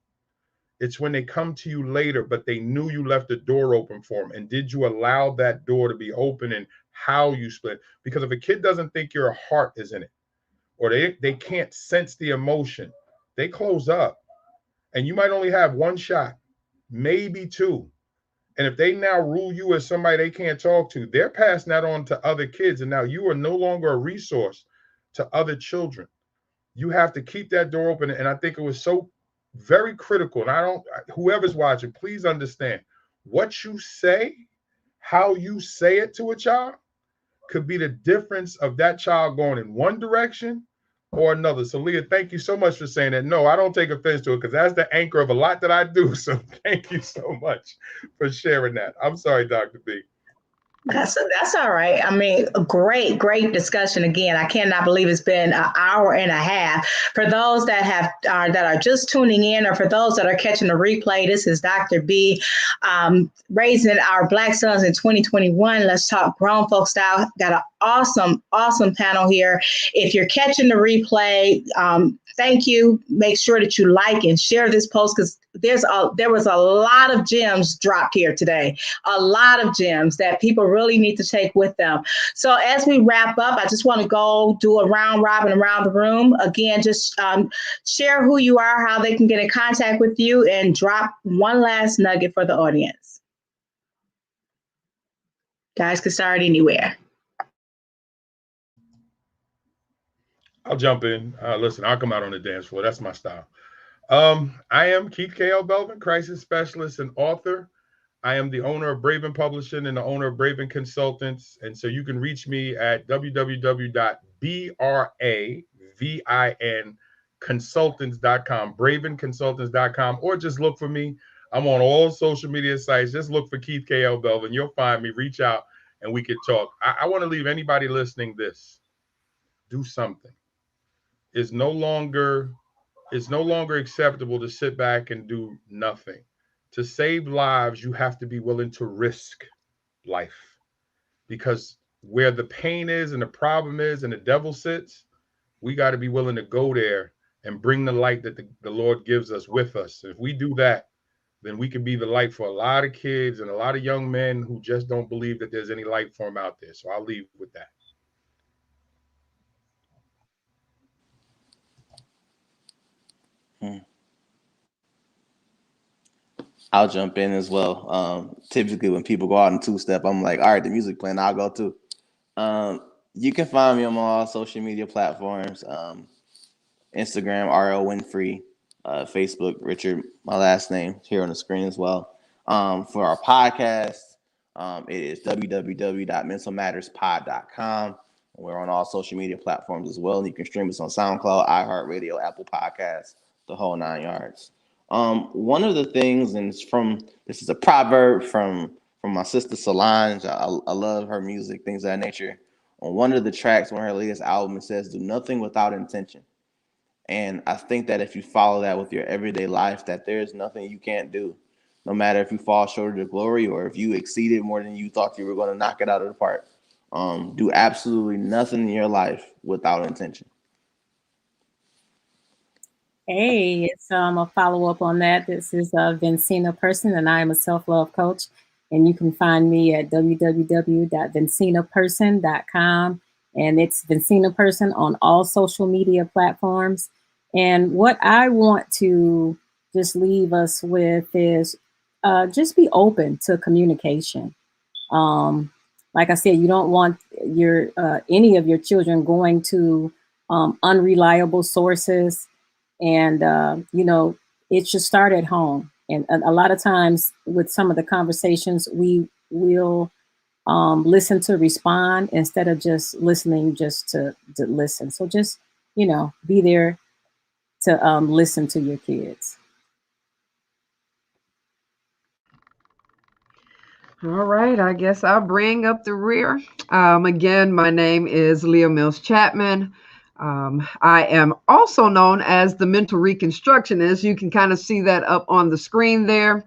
It's when they come to you later, but they knew you left the door open for them. And did you allow that door to be open, and how you split? Because if a kid doesn't think your heart is in it, or they can't sense the emotion, they close up. And you might only have one shot, maybe two. And if they now rule you as somebody they can't talk to, they're passing that on to other kids. And now you are no longer a resource to other children. You have to keep that door open. And I think it was so very critical. And whoever's watching, please understand what you say, how you say it to a child could be the difference of that child going in one direction or another. So Leah, thank you so much for saying that. No, I don't take offense to it, because that's the anchor of a lot that I do. So thank you so much for sharing that. I'm sorry, Dr. B. That's all right. I mean, a great discussion. Again, I cannot believe it's been an hour and a half. For those that are just tuning in, or for those that are catching the replay, this is Dr. B, raising our Black sons in 2021. Let's talk grown folks style. Got an awesome panel here. If you're catching the replay, thank you. Make sure that you like and share this post, because there was a lot of gems dropped here today. A lot of gems that people really need to take with them. So as we wrap up, I just want to go do a round robin around the room. Again, just share who you are, how they can get in contact with you, and drop one last nugget for the audience. Guys can start anywhere. I'll jump in. Listen, I'll come out on the dance floor. That's my style. I am Keith K.L. Belvin, crisis specialist and author. I am the owner of Braven Publishing and the owner of Braven Consultants. And so you can reach me at www.bravinconsultants.com, bravenconsultants.com, or just look for me. I'm on all social media sites. Just look for Keith K.L. Belvin. You'll find me. Reach out and we can talk. I want to leave anybody listening this. Do something. It's no longer acceptable to sit back and do nothing. To save lives, you have to be willing to risk life, because where the pain is and the problem is and the devil sits, we got to be willing to go there and bring the light that the Lord gives us with us. If we do that, then we can be the light for a lot of kids and a lot of young men who just don't believe that there's any light for them out there. So I'll leave with that. I'll jump in as well. Typically, when people go out in two-step, I'm like, all right, the music playing, I'll go too. You can find me on all social media platforms. Instagram, RL Winfrey. Facebook, Richard, my last name, here on the screen as well. For our podcast, It is www.mentalmatterspod.com. We're on all social media platforms as well. You can stream us on SoundCloud, iHeartRadio, Apple Podcasts, the whole 9 yards. One of the things, and this is a proverb from my sister Solange. I love her music, things of that nature. On one of the tracks on her latest album, it says, "Do nothing without intention." And I think that if you follow that with your everyday life, that there's nothing you can't do. No matter if you fall short of the glory or if you exceeded more than you thought you were going to knock it out of the park. Do absolutely nothing in your life without intention. Hey, it's a follow-up on that. This is Vincina Person, and I am a self-love coach. And you can find me at www.vincinaperson.com. And it's Vincina Person on all social media platforms. And what I want to just leave us with is just be open to communication. Like I said, you don't want your any of your children going to unreliable sources, and you know, it should start at home. And a lot of times, with some of the conversations, we will listen to respond instead of just listening just to listen. So just, you know, be there to listen to your kids. All right, I guess I'll bring up the rear. Again, my name is Leah Mills Chapman. I am also known as the mental reconstructionist. You can kind of see that up on the screen there.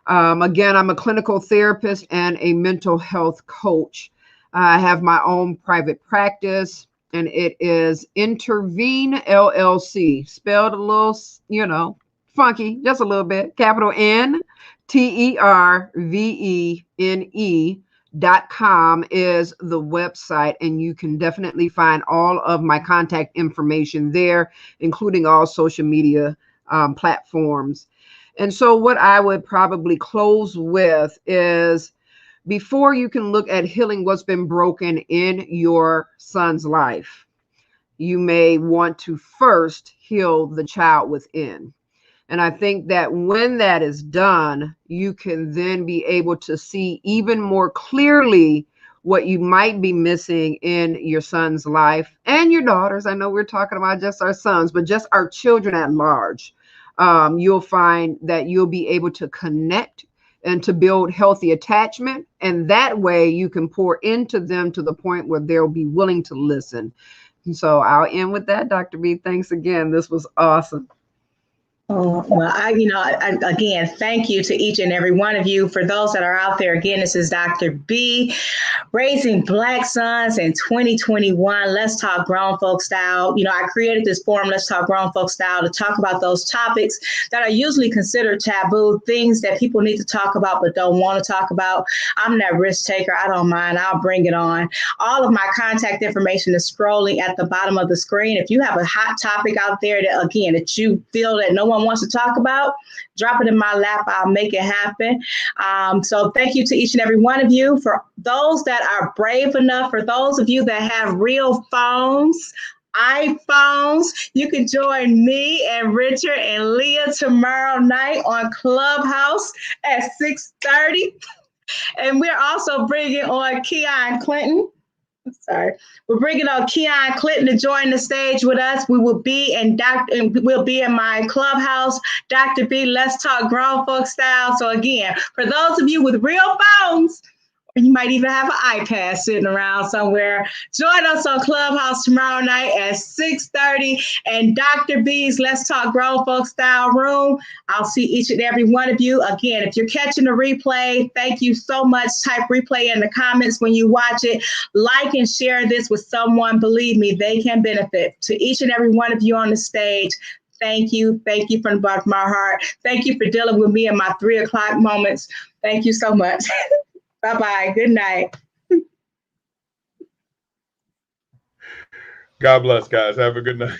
Again, I'm a clinical therapist and a mental health coach. I have my own private practice, and it is Intervene LLC, spelled a little, you know, funky, just a little bit. Capital NTERVENE.com is the website, and you can definitely find all of my contact information there, including all social media platforms. And so what I would probably close with is, before you can look at healing what's been broken in your son's life, you may want to first heal the child within. And I think that when that is done, you can then be able to see even more clearly what you might be missing in your son's life and your daughters. I know we're talking about just our sons, but just our children at large. You'll find that you'll be able to connect and to build healthy attachment. And that way you can pour into them to the point where they'll be willing to listen. And so I'll end with that, Dr. B. Thanks again. This was awesome. Oh, well, again, thank you to each and every one of you. For those that are out there, again, this is Dr. B, Raising Black Sons in 2021. Let's Talk Grown Folk Style. You know, I created this forum, Let's Talk Grown Folk Style, to talk about those topics that are usually considered taboo, things that people need to talk about but don't want to talk about. I'm that risk taker. I don't mind. I'll bring it on. All of my contact information is scrolling at the bottom of the screen. If you have a hot topic out there that, again, that you feel that no one wants to talk about, drop it in my lap. I'll make it happen. So thank you to each and every one of you. For those that are brave enough, for those of you that have real phones, iPhones, you can join me and Richard and Leah tomorrow night on Clubhouse at 6:30. And we're also bringing on Keon Clinton. We're bringing on Keon Clinton to join the stage with us. We will be in my Clubhouse, Dr. B, Let's Talk Grown Folk Style. So again, for those of you with real phones, or you might even have an iPad sitting around somewhere, join us on Clubhouse tomorrow night at 6:30 and Dr. B's Let's Talk Grown Folk Style room. I'll see each and every one of you. Again, if you're catching the replay, thank you so much. Type replay in the comments when you watch it. Like and share this with someone. Believe me, they can benefit. To each and every one of you on the stage, thank you. Thank you from the bottom of my heart. Thank you for dealing with me in my 3 o'clock moments. Thank you so much. Bye-bye. Good night. God bless, guys. Have a good night.